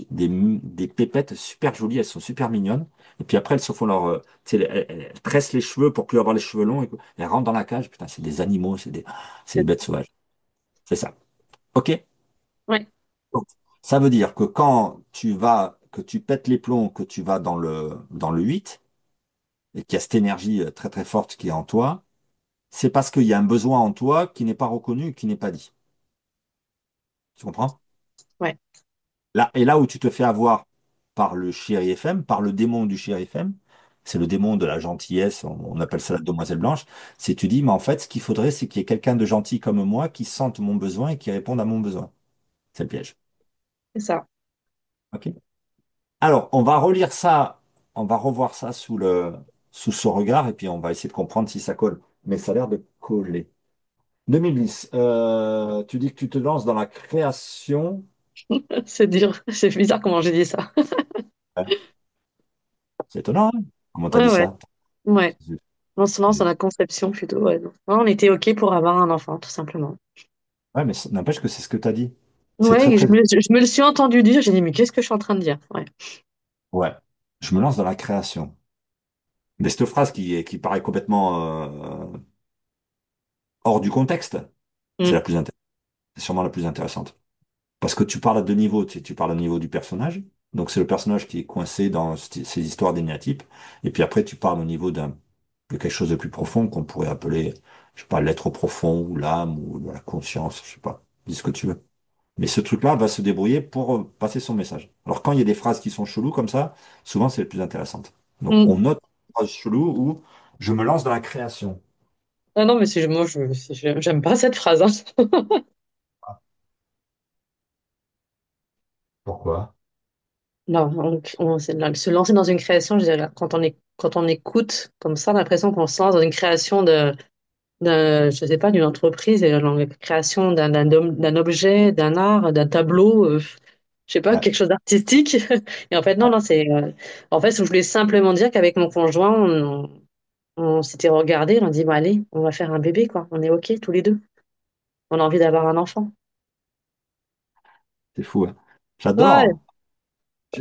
des pépettes super jolies, elles sont super mignonnes. Et puis après, elles se font leur, tu sais, elles tressent les cheveux pour plus avoir les cheveux longs. Et elles rentrent dans la cage. Putain, c'est des animaux, c'est des bêtes sauvages. C'est ça. OK? Ouais, Donc, ça veut dire que quand que tu pètes les plombs, que tu vas dans le 8 et qu'il y a cette énergie très très forte qui est en toi, c'est parce qu'il y a un besoin en toi qui n'est pas reconnu, qui n'est pas dit. Tu comprends? ouais, Là, et là où tu te fais avoir par le chéri FM, par le démon du chéri FM, c'est le démon de la gentillesse, on appelle ça la demoiselle blanche, c'est tu dis, mais en fait, ce qu'il faudrait, c'est qu'il y ait quelqu'un de gentil comme moi qui sente mon besoin et qui réponde à mon besoin. C'est le piège. c'est ça. OK? Alors, on va relire ça, on va revoir ça sous ce regard et puis on va essayer de comprendre si ça colle. Mais ça a l'air de coller. 2010, tu dis que tu te lances dans la création. C'est dur. C'est bizarre comment j'ai dit ça. Ouais. C'est étonnant, hein? Comment t'as Ouais, dit ouais, ça? ouais. On se lance dans la conception plutôt. Ouais, non. Ouais, on était OK pour avoir un enfant, tout simplement. Ouais, mais ça n'empêche que c'est ce que tu as dit. C'est Ouais, très, et très... je me le suis entendu dire. J'ai dit, mais qu'est-ce que je suis en train de dire? Ouais. Ouais. Je me lance dans la création. Mais cette phrase qui paraît complètement hors du contexte, c'est Mm, c'est sûrement la plus intéressante. Parce que tu parles à deux niveaux. Tu parles au niveau du personnage. Donc, c'est le personnage qui est coincé dans ces histoires d'énéatypes. Et puis après, tu parles au niveau de quelque chose de plus profond qu'on pourrait appeler, je sais pas, l'être profond ou l'âme ou la conscience. Je sais pas. Dis ce que tu veux. Mais ce truc-là va se débrouiller pour passer son message. Alors quand il y a des phrases qui sont cheloues comme ça, souvent c'est les plus intéressantes. Donc mm. on note une phrase chelou où je me lance dans la création. Ah non, mais moi, j'aime pas cette phrase, hein. Pourquoi? Non, se lancer dans une création, je dirais, quand on écoute comme ça, on a l'impression qu'on se lance dans une création je sais pas, d'une entreprise, et dans la création d'un objet, d'un art, d'un tableau, je sais pas, Ouais, quelque chose d'artistique. Et en fait, non, ouais, non, en fait, je voulais simplement dire qu'avec mon conjoint, on s'était regardé, on a dit, bon, allez, on va faire un bébé, quoi. On est OK tous les deux. On a envie d'avoir un enfant. c'est fou, hein. Ouais. J'adore.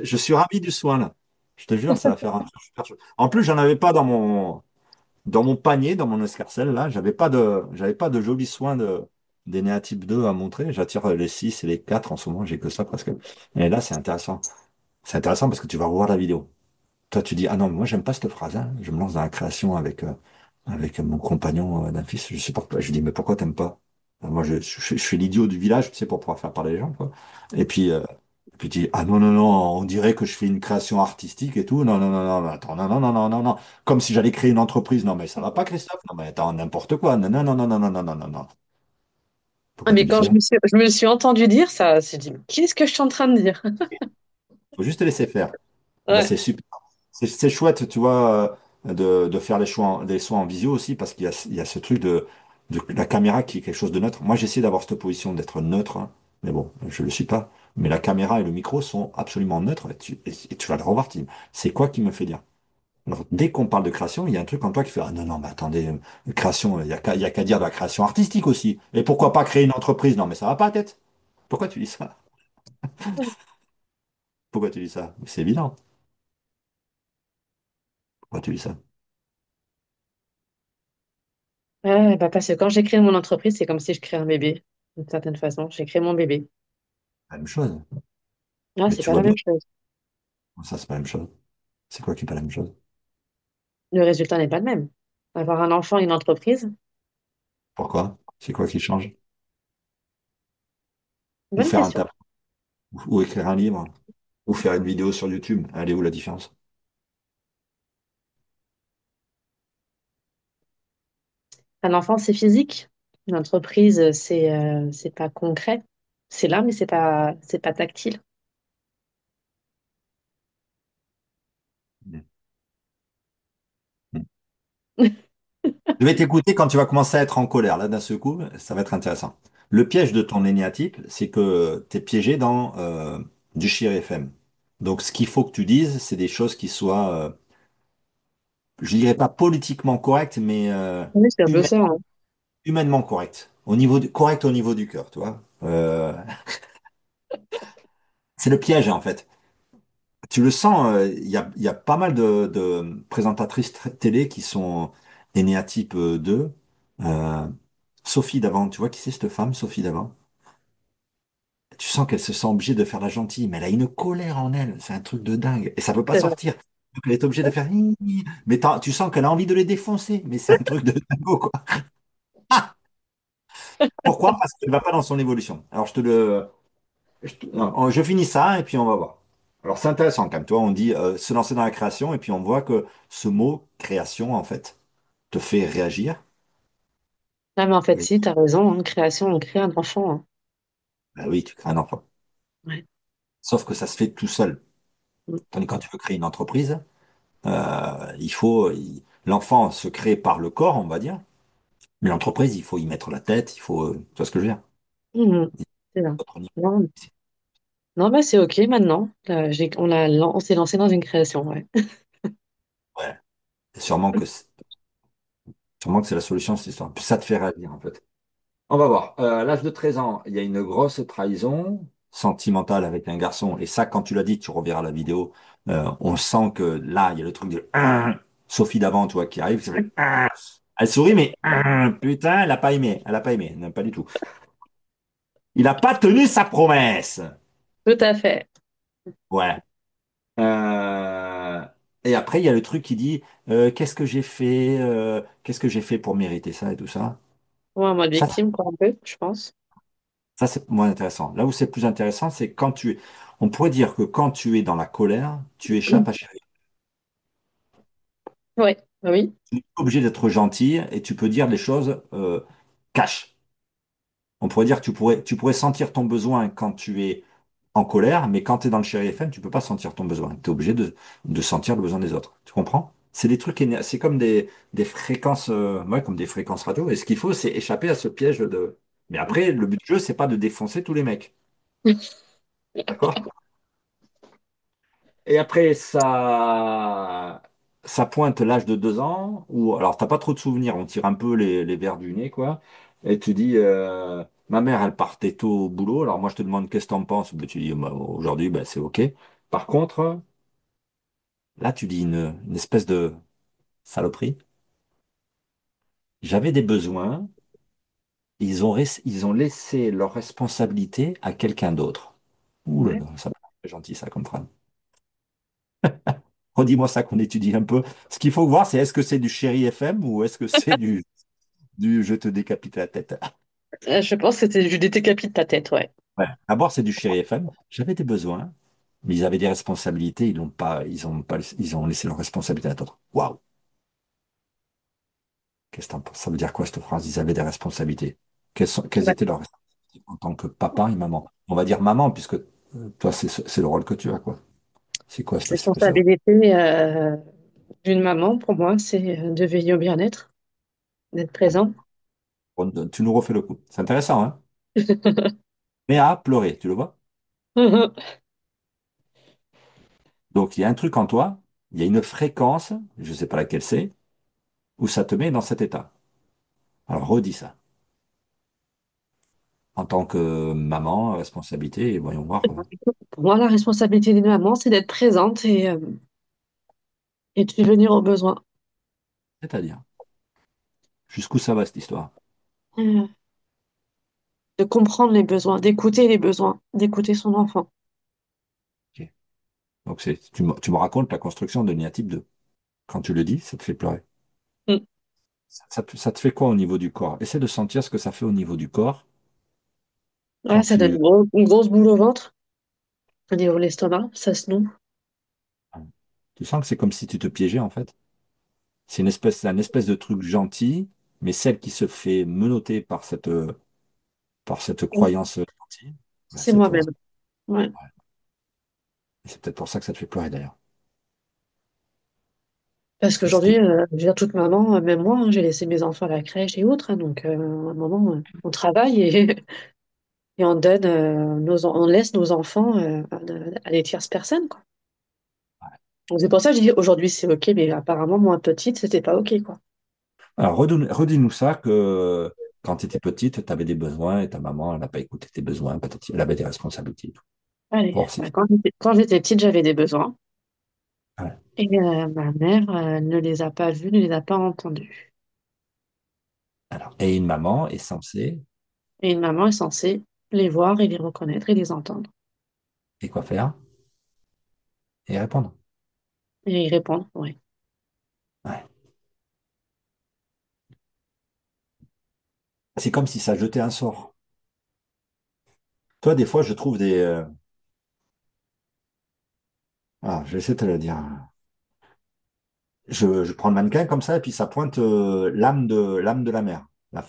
Je suis ravi du soin là. Je te jure, ça va faire un truc super chouette. En plus, j'en avais pas dans mon panier, dans mon escarcelle là. J'avais pas de jolis soins d'énéatype 2 à montrer. J'attire les 6 et les 4 en ce moment. J'ai que ça presque. Et là, c'est intéressant. C'est intéressant parce que tu vas revoir la vidéo. Toi, tu dis, ah non, mais moi, j'aime pas cette phrase, hein. Je me lance dans la création avec mon compagnon d'un fils. Je supporte pas. Je dis, mais pourquoi t'aimes pas? Moi, je fais l'idiot du village, tu sais, pour pouvoir faire parler les gens, quoi. Et puis tu dis, ah non, non, non, on dirait que je fais une création artistique et tout. Non, non, non, non, attends, non, non, non, non, non, non. Comme si j'allais créer une entreprise. Non, mais ça va pas, Christophe? Non, mais attends, n'importe quoi. Non, non, non, non, non, non, non, non, non, non. Ah, Pourquoi tu mais dis ça? je me le suis entendu dire ça, j'ai dit, mais qu'est-ce que je suis en train de dire? Faut juste te laisser faire. Bah, Ouais. c'est super. C'est chouette, tu vois, de faire des soins en visio aussi, parce il y a ce truc de la caméra qui est quelque chose de neutre. Moi, j'essaie d'avoir cette position d'être neutre, hein, mais bon, je le suis pas. Mais la caméra et le micro sont absolument neutres, et tu vas le revoir, Tim. C'est quoi qui me fait dire? Alors, dès qu'on parle de création, il y a un truc en toi qui fait, ah non, non, mais attendez, création, il y a qu'à dire de la création artistique aussi. Et pourquoi pas créer une entreprise? Non, mais ça va pas, tête. Pourquoi tu dis ça? Pourquoi tu dis ça? C'est évident. Pourquoi tu dis ça? Ouais, bah parce que quand j'ai créé mon entreprise, c'est comme si je créais un bébé, d'une certaine façon. J'ai créé mon bébé. La même chose. Ah, Mais c'est tu pas vois la bien, même chose. ça, c'est pas la même chose. C'est quoi qui est pas la même chose? Le résultat n'est pas le même. Avoir un enfant et une entreprise, Pourquoi? C'est quoi qui change? Ou bonne faire un question. tap, ou écrire un livre, ou faire une vidéo sur YouTube. Elle est où la différence? Un enfant, c'est physique. Une entreprise, c'est pas concret. C'est là, mais c'est pas tactile. Mm. Mm. Je vais t'écouter quand tu vas commencer à être en colère. Là, d'un seul coup, ça va être intéressant. Le piège de ton énéatype, c'est que tu es piégé dans du Chir FM. Donc, ce qu'il faut que tu dises, c'est des choses qui soient, je dirais pas politiquement correctes, mais Oui, c'est un peu ça, hein. humainement correctes. Correct au niveau du cœur, tu vois. C'est le piège, en fait. Tu le sens, il y a pas mal de présentatrices télé qui sont Enéatype 2. Euh, Sophie Davant, tu vois qui c'est cette femme, Sophie Davant? Tu sens qu'elle se sent obligée de faire la gentille, mais elle a une colère en elle, c'est un truc de dingue. Et ça peut pas C'est vrai. sortir. Donc elle est obligée de faire hi, hi. Mais tu sens qu'elle a envie de les défoncer, mais c'est un truc de dingo, quoi. Ah, pourquoi? Parce qu'elle va pas dans son évolution. Alors je finis ça et puis on va voir. Alors c'est intéressant quand même, toi, on dit se lancer dans la création et puis on voit que ce mot création, en fait, te fait réagir. Ah, mais en fait, Et si, t'as raison, hein, création, on crée un enfant, hein. bah oui, tu crées un enfant. Ouais. Sauf que ça se fait tout seul. Mm. Tandis que quand tu veux créer une entreprise, l'enfant se crée par le corps, on va dire, mais l'entreprise, il faut y mettre la tête, il faut, tu vois ce que je veux dire? Mhm. C'est ça. Autre niveau. Non, non, bah, c'est OK maintenant. Là, on s'est lancé dans une création, ouais. Ouais. Et sûrement que c'est la solution, cette histoire. Puis ça te fait réagir, en fait. On va voir. À l'âge de 13 ans, il y a une grosse trahison sentimentale avec un garçon. Et ça, quand tu l'as dit, tu reverras la vidéo. On sent que là, il y a le truc de Sophie d'avant, tu vois, qui arrive. Ça fait, elle sourit, mais putain, elle a pas aimé. Elle a pas aimé. Non, pas du tout. Il a pas tenu sa promesse. Tout à fait. Ouais. Euh, Et après, il y a le truc qui dit qu'est-ce que j'ai fait pour mériter ça et tout ça. Ou en mode Ça, victime, quoi, un peu, je pense. Ça, c'est moins intéressant. Là où c'est plus intéressant, c'est quand tu es. On pourrait dire que quand tu es dans la colère, tu échappes à chérir. Ouais, bah oui. Tu n'es pas obligé d'être gentil et tu peux dire les choses cash. On pourrait dire que tu pourrais sentir ton besoin quand tu es en colère, mais quand tu es dans le chéri FM, tu peux pas sentir ton besoin. Tu es obligé de sentir le besoin des autres. Tu comprends? C'est des trucs, c'est comme des fréquences, ouais, comme des fréquences radio. Et ce qu'il faut, c'est échapper à ce piège de. Mais après, le but du jeu, c'est pas de défoncer tous les mecs. D'accord? Et après, ça pointe l'âge de 2 ans, où, alors, t'as pas trop de souvenirs, on tire un peu les verres du nez, quoi. Et tu dis, ma mère, elle partait tôt au boulot, alors moi, je te demande qu'est-ce que t'en penses. Ben, tu dis, bah, aujourd'hui, ben, c'est OK. Par contre, là, tu dis une espèce de saloperie. J'avais des besoins, ils ont laissé leur responsabilité à quelqu'un d'autre. Ouh là Ouais. là, ça c'est gentil, ça, comme phrase. Redis-moi ça qu'on étudie un peu. Ce qu'il faut voir, c'est est-ce que c'est du Chéri FM ou est-ce que c'est du je te décapite la tête. Je pense que c'était je décapite ta tête, ouais. Ouais. D'abord, c'est du Chéri FM. J'avais des besoins, mais ils avaient des responsabilités. Ils ont laissé leurs responsabilités à d'autres. Waouh! Qu'est-ce que t'en penses? Ça veut dire quoi cette phrase? Ils avaient des responsabilités. Quelles Ouais. étaient leurs responsabilités en tant que papa et maman? On va dire maman, puisque toi, c'est le rôle que tu as, quoi. C'est quoi ce rôle? Responsabilité d'une maman, pour moi, c'est de veiller au bien-être, d'être présent. Tu nous refais le coup. C'est intéressant, hein? Mais à pleurer, tu le vois? Donc, il y a un truc en toi, il y a une fréquence, je ne sais pas laquelle c'est, où ça te met dans cet état. Alors, redis ça. En tant que maman, responsabilité, et voyons voir. Pour moi, la responsabilité d'une maman, c'est d'être présente et de subvenir aux besoins. C'est-à-dire, jusqu'où ça va cette histoire? Euh, de comprendre les besoins, d'écouter les besoins, d'écouter son enfant. Ok. Donc, tu me racontes la construction de Nia type 2. Quand tu le dis, ça te fait pleurer. Mm. Ça te fait quoi au niveau du corps? Essaie de sentir ce que ça fait au niveau du corps Ouais, quand ça donne tu. une grosse boule au ventre, au niveau de l'estomac, ça se noue. Tu sens que c'est comme si tu te piégeais, en fait. C'est un espèce de truc gentil, mais celle qui se fait menotter par cette croyance gentille, ben, C'est c'est toi. moi-même. Ouais. Ouais. Et c'est peut-être pour ça que ça te fait pleurer d'ailleurs. Parce Parce que c'était. qu'aujourd'hui, je veux dire, toute maman, même moi, hein, j'ai laissé mes enfants à la crèche et autres, hein, donc à un moment, on travaille et on donne, on laisse nos enfants à des tierces personnes, quoi. Donc c'est pour ça que je dis aujourd'hui c'est ok, mais apparemment moins petite, c'était pas ok, quoi. Alors, redis-nous ça que. Quand tu étais petite, tu avais des besoins et ta maman, elle n'a pas écouté tes besoins, patati, elle avait des responsabilités et tout. Allez, Bon, c'est bah, quand j'étais petite, j'avais des besoins. ouais. Et ma mère ne les a pas vus, ne les a pas entendus. Alors, et une maman est censée, Et une maman est censée les voir et les reconnaître et les entendre. et quoi faire? Et répondre. Et y répondre, oui. Ouais. C'est comme si ça jetait un sort. Toi, des fois, je trouve ah, je vais essayer de te le dire. Je prends le mannequin comme ça, et puis ça pointe l'âme de la mère.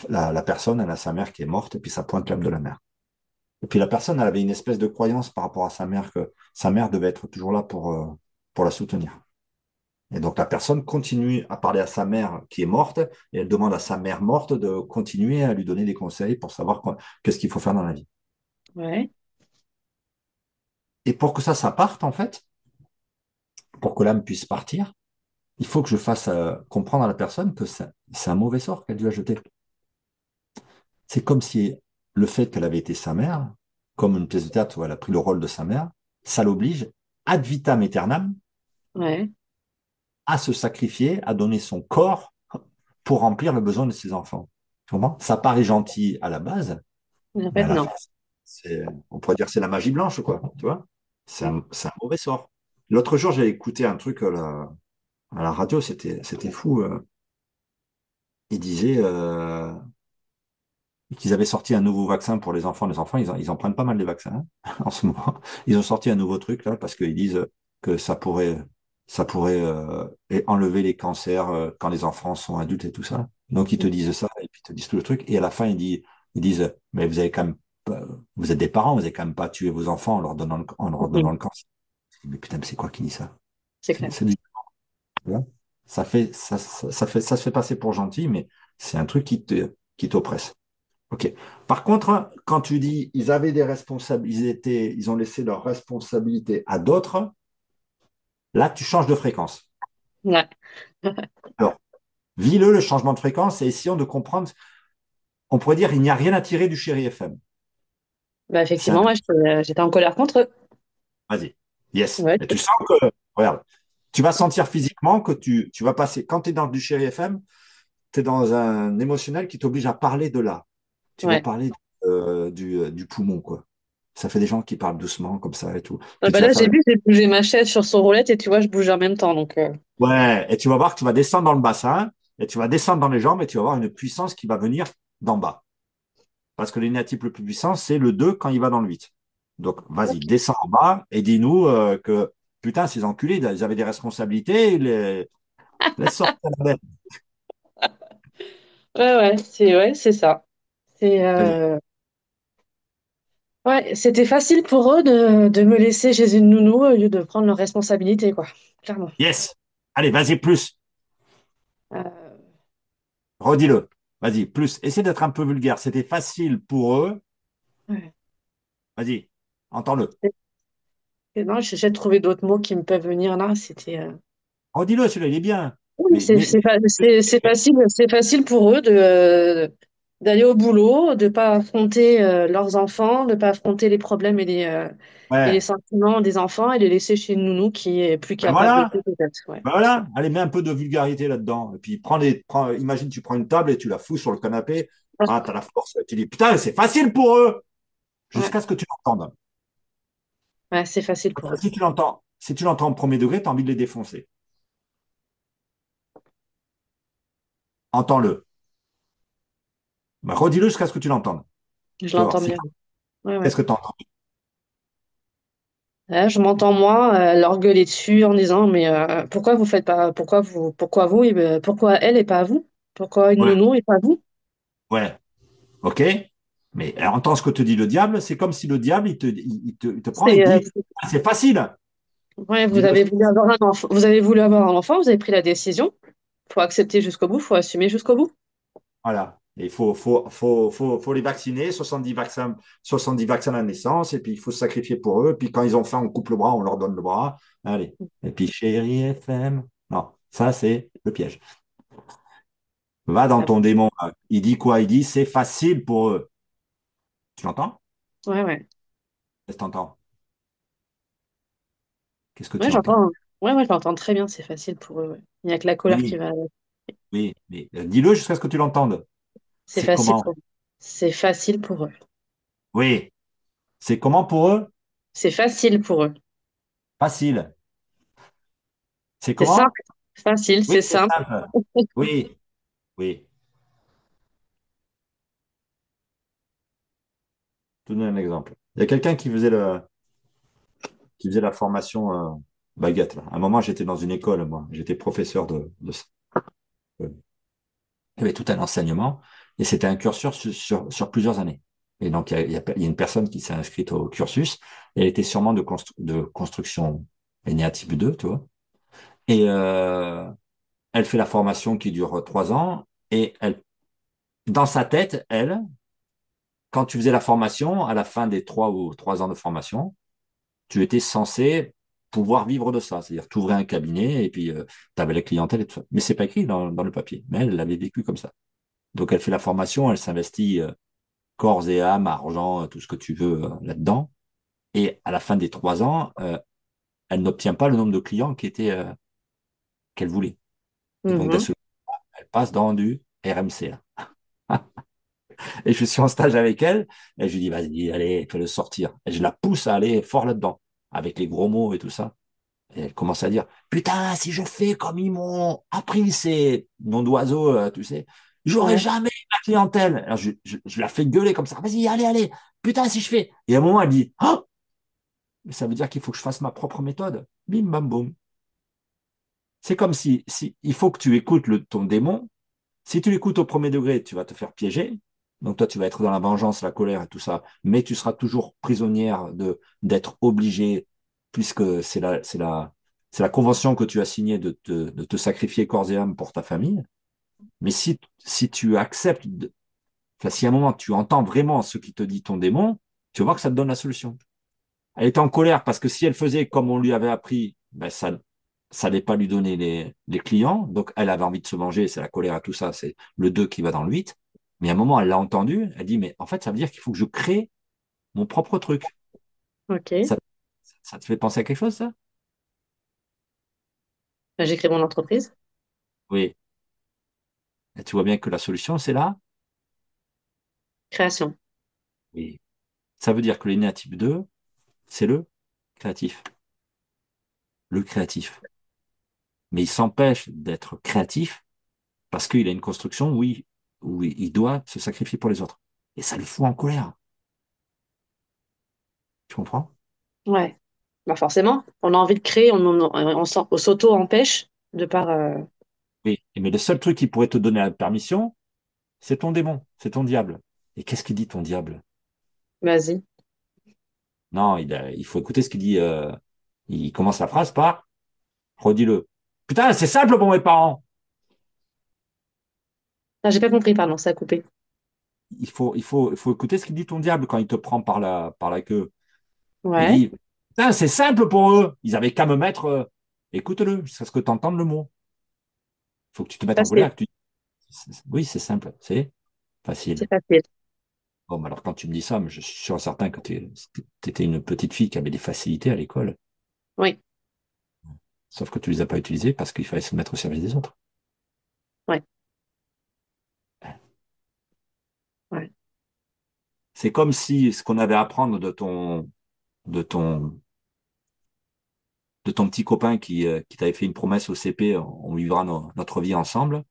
La personne, elle a sa mère qui est morte, et puis ça pointe l'âme de la mère. Et puis la personne, elle avait une espèce de croyance par rapport à sa mère, que sa mère devait être toujours là pour la soutenir. Et donc la personne continue à parler à sa mère qui est morte, et elle demande à sa mère morte de continuer à lui donner des conseils pour savoir qu'est-ce qu'il faut faire dans la vie. Ouais, Et pour que ça parte, en fait, pour que l'âme puisse partir, il faut que je fasse comprendre à la personne que c'est un mauvais sort qu'elle lui a jeté. C'est comme si le fait qu'elle avait été sa mère, comme une pièce de théâtre où elle a pris le rôle de sa mère, ça l'oblige, ad vitam aeternam, ouais. à se sacrifier, à donner son corps pour remplir le besoin de ses enfants. Tu comprends? Ça paraît gentil à la base, Mais en mais fait, à la fin, non. on pourrait dire que c'est la magie blanche, quoi. Tu vois? Ouais. C'est un mauvais sort. L'autre jour, j'ai écouté un truc à la radio, c'était fou. Il disait qu'ils avaient sorti un nouveau vaccin pour les enfants. Les enfants, ils en prennent pas mal les vaccins hein, en ce moment. Ils ont sorti un nouveau truc là parce qu'ils disent que ça pourrait enlever les cancers quand les enfants sont adultes et tout ça. Donc ils te disent ça et puis ils te disent tout le truc. Et à la fin, ils disent, mais vous avez quand même, vous êtes des parents, vous avez quand même pas tué vos enfants en leur donnant Mhm. le cancer. Mais putain, mais c'est quoi qui dit ça? C'est C'est clair. c'est du tu vois. Ça se fait passer pour gentil, mais c'est un truc qui t'oppresse. Ok. Par contre, quand tu dis ils avaient des responsabilités, ils ont laissé leurs responsabilités à d'autres, là, tu changes de fréquence. Ouais. Alors, vis-le changement de fréquence et essayons de comprendre. On pourrait dire il n'y a rien à tirer du chéri FM. Bah, C'est un effectivement, peu. ouais, j'étais en colère contre eux. Vas-y. Yes. Ouais. Et tu sens que, regarde, tu vas sentir physiquement que tu vas passer, quand tu es dans du chéri FM, tu es dans un émotionnel qui t'oblige à parler de là. Tu vas Ouais. parler du poumon, quoi. Ça fait des gens qui parlent doucement comme ça et tout. Ah Puis bah tu vas là, faire j'ai vu, j'ai bougé ma chaise sur son roulette et tu vois, je bouge en même temps. Donc, ouais, et tu vas voir que tu vas descendre dans le bassin, et tu vas descendre dans les jambes, et tu vas avoir une puissance qui va venir d'en bas. Parce que l'énéatype le plus puissant, c'est le 2 quand il va dans le 8. Donc, vas-y, descends en bas et dis-nous que, putain, ces enculés, ils avaient des responsabilités, laisse sortir la bête. ouais, c'est ça. C'est Vas-y. ouais, c'était facile pour eux de me laisser chez une nounou au lieu de prendre leurs responsabilités, quoi. Clairement. Yes. Allez, vas-y, plus. Euh, Redis-le. Vas-y, plus. Essaie d'être un peu vulgaire. C'était facile pour eux. ouais. Vas-y, entends-le. Et non, j'essaie de trouver d'autres mots qui me peuvent venir là. C'était. Redis-le, celui-là, il est bien. Oui, Mais, mais, c'est facile pour eux d'aller au boulot, de pas affronter leurs enfants, de pas affronter les problèmes et les ouais. sentiments des enfants et les laisser chez une nounou qui est plus Ben capable de voilà. tout peut-être. Ouais. Ben voilà, allez, mets un peu de vulgarité là-dedans. Et puis, imagine, tu prends une table et tu la fous sur le canapé. Ah, t'as la force. Tu dis, putain, c'est facile pour eux. Ouais, Jusqu'à ce que tu l'entendes. ouais, c'est facile Parce pour que eux. si tu l'entends au premier degré, tu as envie de les défoncer. Entends-le. Ben, redis-le jusqu'à ce que tu l'entendes. Je Tu vas voir. l'entends bien. Ouais, ouais. Qu'est-ce que tu entends? Ouais, je m'entends moi leur gueuler dessus en disant mais pourquoi vous faites pas pourquoi vous pourquoi elle et pas vous? Pourquoi une Ouais, nounou et pas vous? ouais, ok. Mais entends ce que te dit le diable. C'est comme si le diable, il te prend et C'est dit, ah, c'est facile. ouais, vous Dis-le. avez voulu avoir un enfant, vous avez voulu avoir un enfant, vous avez pris la décision. Faut accepter jusqu'au bout, faut assumer jusqu'au bout. Voilà. Et il faut les vacciner, 70 vaccins à la naissance, et puis il faut se sacrifier pour eux. Puis quand ils ont faim, on coupe le bras, on leur donne le bras. Allez. Et puis chérie FM. Non, ça c'est le piège. Va dans Ah, ton démon, là. Il dit quoi? Il dit c'est facile pour eux. Tu l'entends? ouais, ouais. Qu'est-ce que tu entends? Qu'est-ce que Ouais, tu entends? j'entends. Ouais, ouais, je l'entends très bien, c'est facile pour eux. Ouais. Il n'y a que la colère qui Oui, va. oui, mais dis-le jusqu'à ce que tu l'entendes. C'est C'est facile comment? pour eux. C'est facile pour eux. Oui, c'est comment pour eux? C'est facile pour eux. Facile. C'est C'est comment? simple. Facile, Oui, c'est c'est simple. simple. Oui, oui. Je te donne un exemple. Il y a quelqu'un qui faisait la formation baguette, là. À un moment, j'étais dans une école, moi. J'étais professeur de ça. Il y avait tout un enseignement et c'était un cursus sur plusieurs années. Et donc, il y a une personne qui s'est inscrite au cursus et elle était sûrement de construction ENEA type 2, tu vois. Et elle fait la formation qui dure 3 ans et dans sa tête, quand tu faisais la formation, à la fin des 3 ou 3 ans de formation, tu étais censé pouvoir vivre de ça. C'est-à-dire, tu ouvrais un cabinet et puis tu avais la clientèle et tout ça. Mais c'est pas écrit dans le papier. Mais elle l'avait vécu comme ça. Donc, elle fait la formation, elle s'investit corps et âme, argent, tout ce que tu veux là-dedans. Et à la fin des 3 ans, elle n'obtient pas le nombre de clients qu'elle voulait. Et donc, d'un Mhm. seul coup, elle passe dans du RMC, là. Et je suis en stage avec elle, et je lui dis, vas-y, allez, fais-le sortir. Et je la pousse à aller fort là-dedans, avec les gros mots et tout ça. Et elle commence à dire, putain, si je fais comme ils m'ont appris ces noms d'oiseaux, tu sais, j'aurai Ouais. jamais la clientèle. Alors je la fais gueuler comme ça, vas-y, allez, allez, putain, si je fais. Et à un moment, elle dit, oh, mais ça veut dire qu'il faut que je fasse ma propre méthode. Bim, bam, boum. C'est comme si il faut que tu écoutes ton démon. Si tu l'écoutes au premier degré, tu vas te faire piéger. Donc toi, tu vas être dans la vengeance, la colère et tout ça, mais tu seras toujours prisonnière d'être obligé, puisque c'est la convention que tu as signée de te sacrifier corps et âme pour ta famille. Mais si tu acceptes, enfin, si à un moment tu entends vraiment ce qui te dit ton démon, tu vas voir que ça te donne la solution. Elle était en colère parce que si elle faisait comme on lui avait appris, ben ça n'allait pas lui donner les clients. Donc, elle avait envie de se venger, c'est la colère et tout ça, c'est le 2 qui va dans le 8. Mais à un moment, elle l'a entendu, elle dit, mais en fait, ça veut dire qu'il faut que je crée mon propre truc. Ok. Ça, ça te fait penser à quelque chose, ça? Bah, j'ai créé mon entreprise. Oui. Et tu vois bien que la solution, c'est là? Création. Oui. Ça veut dire que l'énéa type 2, c'est le créatif. Le créatif. Mais il s'empêche d'être créatif parce qu'il a une construction où il doit se sacrifier pour les autres. Et ça le fout en colère. Tu comprends? Ouais. Bah forcément, on a envie de créer, on s'auto-empêche de par. Oui. Mais le seul truc qui pourrait te donner la permission, c'est ton démon, c'est ton diable. Et qu'est-ce qu'il dit, ton diable? Vas-y. Non, il faut écouter ce qu'il dit. Il commence la phrase par, redis-le. Putain, c'est simple pour mes parents. Ah, j'ai pas compris, pardon, ça a coupé. Il faut écouter ce qu'il dit ton diable quand il te prend par la queue. Il Ouais. dit, putain, c'est simple pour eux. Ils avaient qu'à me mettre. Écoute-le, jusqu'à ce que tu entendes le mot. Il faut que tu te mettes en Facile. colère. Oui, c'est simple, c'est C'est facile. facile. Bon, bah alors quand tu me dis ça, mais je suis sûr et certain que tu étais une petite fille qui avait des facilités à l'école, Oui. sauf que tu les as pas utilisées parce qu'il fallait se mettre au service des autres. Ouais. Ouais. C'est comme si ce qu'on avait à apprendre de ton, de ton petit copain qui t'avait fait une promesse au CP, on vivra notre vie ensemble,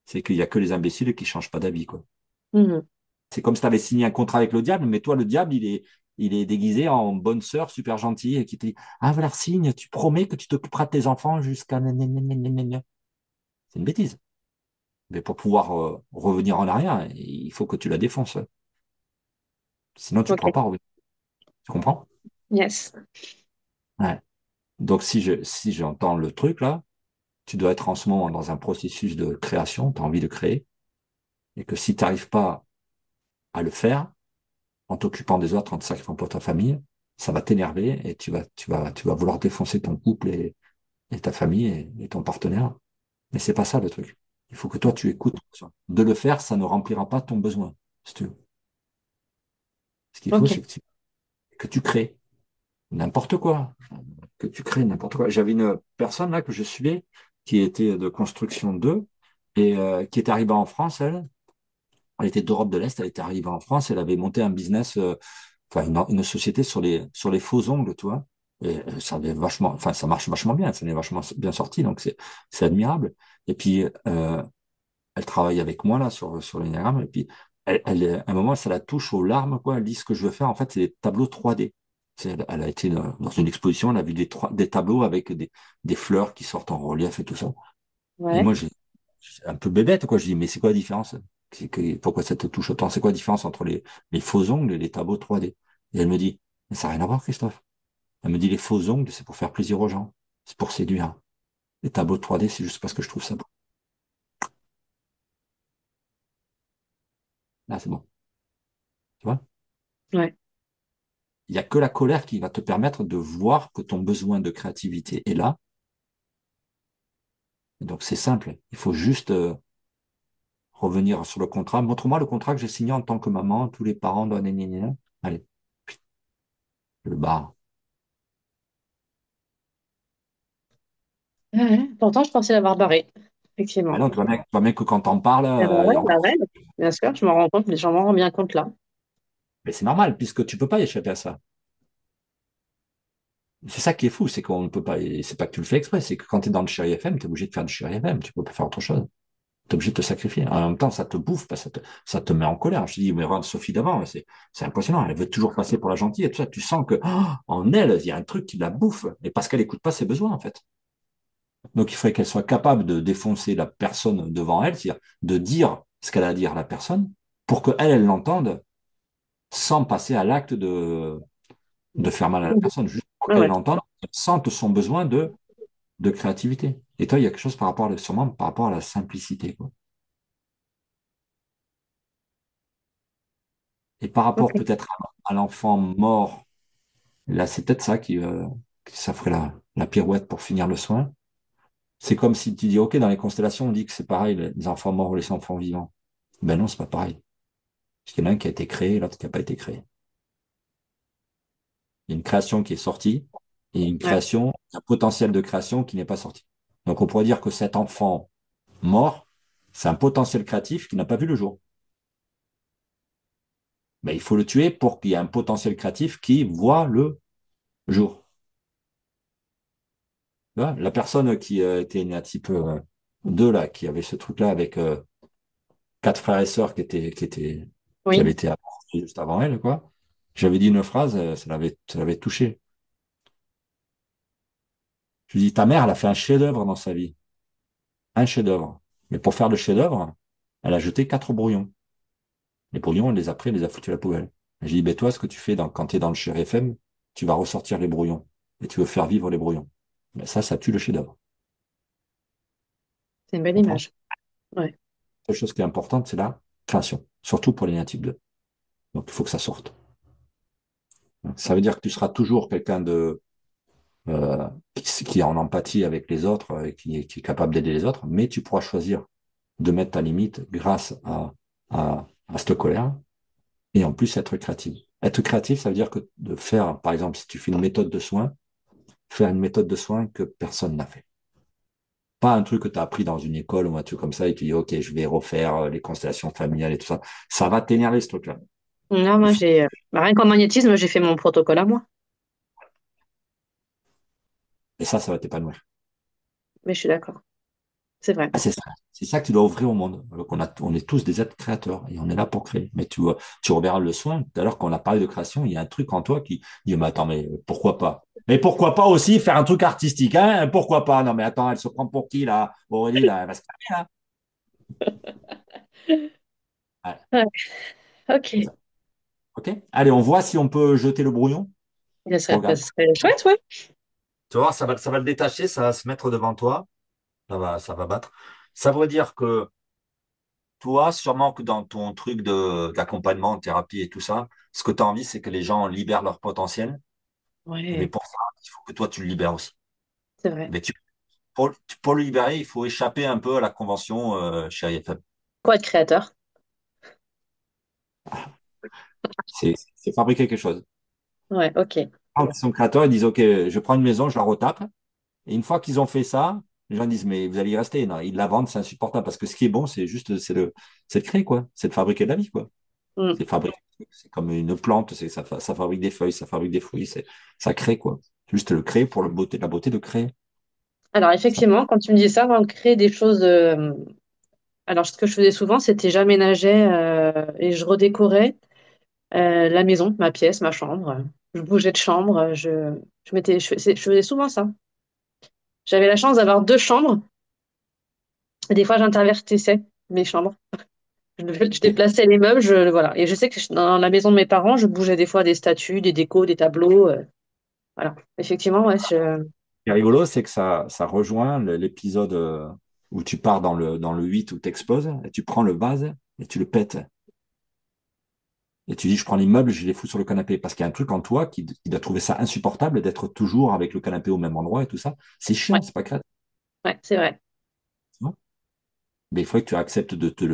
c'est qu'il y a que les imbéciles qui changent pas d'avis, quoi. Mhm. C'est comme si tu avais signé un contrat avec le diable, mais toi, le diable, il est déguisé en bonne sœur super gentille et qui te dit, ah, voilà, signe, tu promets que tu t'occuperas de tes enfants jusqu'à... gna, gna, gna, gna, gna, gna. C'est une bêtise. Mais pour pouvoir revenir en arrière, il faut que tu la défonces. Sinon, tu ne Ok. pourras pas revenir. Tu comprends? Yes. Ouais. Donc, si j'entends le truc là, tu dois être en ce moment dans un processus de création, tu as envie de créer, et que si tu n'arrives pas à le faire, en t'occupant des autres, en te sacrifiant pour ta famille, ça va t'énerver et tu vas vouloir défoncer ton couple et ta famille et ton partenaire. Mais c'est pas ça le truc. Il faut que toi, tu écoutes ça. De le faire, ça ne remplira pas ton besoin, si tu veux. Ce qu'il faut, Ok. c'est que tu crées n'importe quoi. Que tu crées n'importe quoi. J'avais une personne là que je suivais qui était de construction 2 et qui est arrivée en France, elle. Elle était d'Europe de l'Est, elle était arrivée en France, elle avait monté un business, enfin une société sur les faux ongles, tu vois. Et ça avait vachement, enfin ça marche vachement bien, ça en est vachement bien sorti, donc c'est admirable. Et puis elle travaille avec moi là sur l'énagramme, et puis à un moment ça la touche aux larmes, quoi. Elle dit ce que je veux faire, en fait, c'est des tableaux 3D. Elle a été dans une exposition, elle a vu des tableaux avec des fleurs qui sortent en relief et tout ça. Et Ouais. moi, j'ai un peu bébête, quoi. Je dis, mais c'est quoi la différence? Pourquoi ça te touche autant? C'est quoi la différence entre les faux ongles et les tableaux 3D? Et elle me dit, mais ça n'a rien à voir, Christophe. Elle me dit, les faux ongles, c'est pour faire plaisir aux gens. C'est pour séduire. Les tableaux 3D, c'est juste parce que je trouve ça beau. Là, c'est bon. Tu vois? Ouais. Il n'y a que la colère qui va te permettre de voir que ton besoin de créativité est là. Et donc, c'est simple. Il faut juste revenir sur le contrat. Montre-moi le contrat que j'ai signé en tant que maman. Tous les parents doivent... Allez, le bar. Ouais. Pourtant, je pensais l'avoir barré. Ah Effectivement. non, tu vois bien que quand t'en parles, Ah il y a bah encore... ouais, bien sûr, je m'en rends compte, mais j'en m'en rends bien compte là. Mais c'est normal, puisque tu peux pas y échapper à ça. C'est ça qui est fou, c'est qu'on ne peut pas... et c'est pas que tu le fais exprès, c'est que quand tu es dans le Chéri FM, tu es obligé de faire du Chéri FM. Tu peux pas faire autre chose. Tu es obligé de te sacrifier. En même temps, ça te bouffe, parce que ça te met en colère. Je te dis, mais regarde Sophie d'avant, c'est impressionnant. Elle veut toujours passer pour la gentille et tout ça. Tu sens que en elle, il y a un truc qui la bouffe. Et parce qu'elle écoute pas ses besoins, en fait. Donc, il faudrait qu'elle soit capable de défoncer la personne devant elle, c'est-à-dire de dire ce qu'elle a à dire à la personne, pour qu'elle, elle l'entende, sans passer à l'acte de faire mal à la Mhm. personne, juste pour Ouais, qu'elle ouais. l'entende, qu'elle sente son besoin de créativité. Et toi, il y a quelque chose par rapport, sûrement par rapport à la simplicité, quoi. Et par rapport Ok. peut-être à l'enfant mort, là, c'est peut-être ça qui ça ferait la pirouette pour finir le soin. C'est comme si tu dis, OK, dans les constellations, on dit que c'est pareil, les enfants morts ou les enfants vivants. Ben non, c'est pas pareil. Parce qu'il y en a un qui a été créé, l'autre qui n'a pas été créé. Il y a une création qui est sortie et une Ouais. création, un potentiel de création qui n'est pas sorti. Donc, on pourrait dire que cet enfant mort, c'est un potentiel créatif qui n'a pas vu le jour. Mais il faut le tuer pour qu'il y ait un potentiel créatif qui voit le jour. Tu vois, la personne qui était née à type 2, là, qui avait ce truc-là avec quatre frères et sœurs qui avaient Oui. été avortés juste avant elle, quoi. J'avais dit une phrase, ça l'avait touché. Je lui dis, ta mère, elle a fait un chef-d'œuvre dans sa vie. Un chef-d'œuvre. Mais pour faire le chef-d'œuvre, elle a jeté 4 brouillons. Les brouillons, elle les a pris, elle les a foutus à la poubelle. Et j'ai dit, ben toi, ce que tu fais quand tu es dans le Chéri FM, tu vas ressortir les brouillons. Et tu veux faire vivre les brouillons. Ben ça tue le chef-d'œuvre. C'est une Tu belle comprends? image. Ouais. La seule chose qui est importante, c'est la création. Surtout pour les natifs 2. Donc, il faut que ça sorte. Ça veut dire que tu seras toujours quelqu'un euh, qui est en empathie avec les autres, qui est capable d'aider les autres, mais tu pourras choisir de mettre ta limite grâce à cette colère et en plus être créatif. Être créatif, ça veut dire que de faire, par exemple, si tu fais une méthode de soins, faire une méthode de soins que personne n'a fait. Pas un truc que tu as appris dans une école ou un truc comme ça et tu dis, OK, je vais refaire les constellations familiales et tout ça. Ça va t'énerver, ce truc-là. Non, Il moi, faut... j'ai, bah, rien qu'en magnétisme, j'ai fait mon protocole à moi. Et ça va t'épanouir. Mais je suis d'accord. C'est vrai. Ah, c'est ça. C'est ça que tu dois offrir au monde. Alors on est tous des êtres créateurs et on est là pour créer. Mais tu reverras le soin. Tout à l'heure, quand on a parlé de création, il y a un truc en toi qui dit, mais attends, mais pourquoi pas? Mais pourquoi pas aussi faire un truc artistique, hein? Pourquoi pas? Non, mais attends, elle se prend pour qui, là? Aurélie, là, elle va se calmer, là. Ouais, Ouais. c'est Ok. ça. OK? Allez, on voit si on peut jeter le brouillon. Faut Ça regarder. serait chouette, ouais. Tu vois, ça va le détacher, ça va se mettre devant toi. Ça va battre. Ça veut dire que toi, sûrement que dans ton truc d'accompagnement, thérapie et tout ça, ce que tu as envie, c'est que les gens libèrent leur potentiel. Mais Ouais, pour ça, il faut que toi, tu le libères aussi. c'est vrai. Mais pour le libérer, il faut échapper un peu à la convention chez IFM. Quoi être créateur? C'est fabriquer quelque chose. Ouais, ok. Quand ils sont créateurs, ils disent, OK, je prends une maison, je la retape. Et une fois qu'ils ont fait ça, les gens disent, mais vous allez y rester. Non, ils la vendent, c'est insupportable. Parce que ce qui est bon, c'est juste, c'est de créer, quoi. C'est de fabriquer de la vie, quoi. Mm. C'est fabriquer. C'est comme une plante, ça fabrique des feuilles, ça fabrique des fruits, ça crée, quoi. Juste le créer pour la beauté de créer. Alors Ça, effectivement, quand tu me dis ça, on crée des choses. Alors ce que je faisais souvent, c'était j'aménageais et je redécorais la maison, ma pièce, ma chambre. Je bougeais de chambre. Je faisais souvent ça. J'avais la chance d'avoir deux chambres. Et des fois, j'intervertissais mes chambres. Je ok. déplaçais les meubles. Voilà. Et je sais que dans la maison de mes parents, je bougeais des fois des statues, des décos, des tableaux. Voilà. Effectivement, ouais. Ce qui est rigolo, c'est que ça rejoint l'épisode où tu pars dans le 8 où tu exploses, et tu prends le vase et tu le pètes. Et tu dis, je prends l'immeuble, je les fous sur le canapé. Parce qu'il y a un truc en toi qui doit trouver ça insupportable d'être toujours avec le canapé au même endroit et tout ça. C'est Ouais, chiant, c'est pas créatif. ouais, c'est vrai. Tu vois. Mais il faut que tu acceptes de te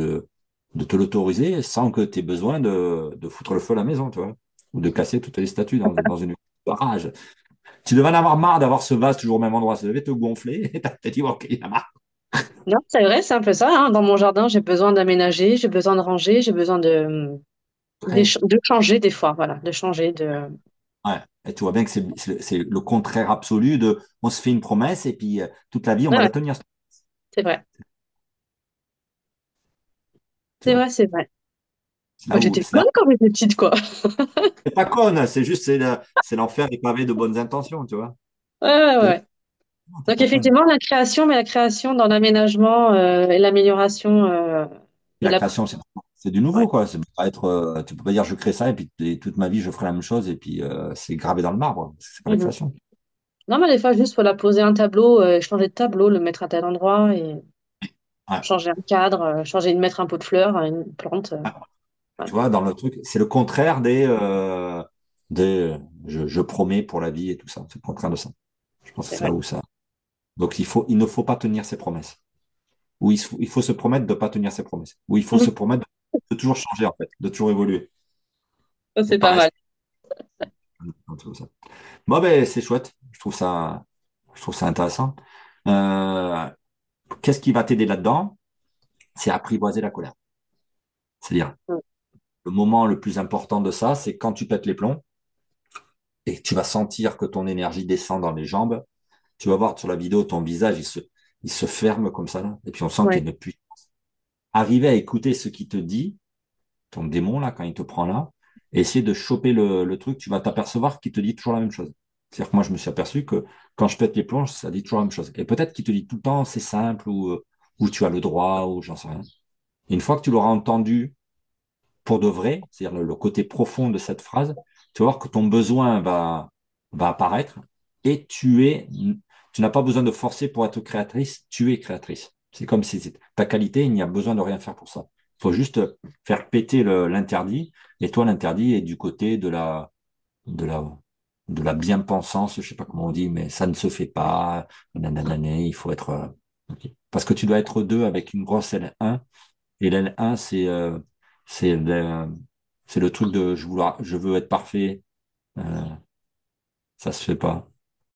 l'autoriser sans que tu aies besoin de foutre le feu à la maison, tu vois. Ou de casser toutes les statues dans une rage. Tu devais en avoir marre d'avoir ce vase toujours au même endroit. Ça devait te gonfler. Et t'as dit, OK, il y en a marre. Non, c'est vrai, c'est un peu ça, hein. Dans mon jardin, j'ai besoin d'aménager, j'ai besoin de ranger, j'ai besoin Après, de changer des fois, voilà, de changer, de. ouais. Et tu vois bien que c'est le contraire absolu de on se fait une promesse et puis toute la vie, on Ouais, va ouais, la tenir. c'est vrai, Tu c'est vois. vrai, c'est vrai. C'est Moi, là où, j'étais c'est là conne quand j'étais petite, quoi. c'est pas conne, c'est juste, c'est l'enfer est pavé de bonnes intentions, tu vois. Ouais, ouais, C'est- ouais. Non, t'es Donc, pas conne. effectivement, la création, mais la création dans l'aménagement et l'amélioration de La la. création, c'est du nouveau, Ouais. quoi. C'est pas être, tu peux pas dire je crée ça et puis toute ma vie je ferai la même chose et puis c'est gravé dans le marbre. C'est pas la Mhm. création. Non, mais des fois, juste, voilà, poser un tableau, changer de tableau, le mettre à tel endroit et Ouais. changer un cadre, mettre un pot de fleurs, une plante. Ouais. Voilà. Tu vois, dans le truc, c'est le contraire des je promets pour la vie et tout ça. C'est le contraire de ça. Je pense que C'est c'est là vrai. où ça. Donc il ne faut pas tenir ses promesses. Ou il faut se promettre de ne pas tenir ses promesses. Ou il faut se promettre de toujours changer, en fait, de toujours évoluer. Ça, Et c'est pas pas mal. rester comme ça. Bon, ben, c'est chouette. Je trouve ça intéressant. Euh, Qu'est-ce qui va t'aider là-dedans? C'est apprivoiser la colère. C'est-à-dire, le moment le plus important de ça, c'est quand tu pètes les plombs et que tu vas sentir que ton énergie descend dans les jambes. Tu vas voir sur la vidéo, ton visage, il se ferme comme ça, là. Et puis on sent qu'il Ouais. y a une puissance. Arriver à écouter ce qu'il te dit, ton démon, là, quand il te prend là, et essayer de choper le truc, tu vas t'apercevoir qu'il te dit toujours la même chose. C'est-à-dire que moi, je me suis aperçu que quand je pète les plombs, ça dit toujours la même chose. Et peut-être qu'il te dit tout le temps, c'est simple, ou tu as le droit, ou j'en sais rien. Et une fois que tu l'auras entendu pour de vrai, c'est-à-dire le côté profond de cette phrase, tu vas voir que ton besoin va apparaître et tu n'as pas besoin de forcer pour être créatrice, tu es créatrice. C'est comme si c'était ta qualité, il n'y a besoin de rien faire pour ça. Il faut juste faire péter l'interdit et toi, l'interdit est du côté de la, de la bien-pensance, je sais pas comment on dit, mais ça ne se fait pas, nanana, il faut être, ok. Parce que tu dois être deux avec une grosse L1 et l'L1, c'est le, c'est le truc de je veux être parfait. Euh, Ça se fait pas.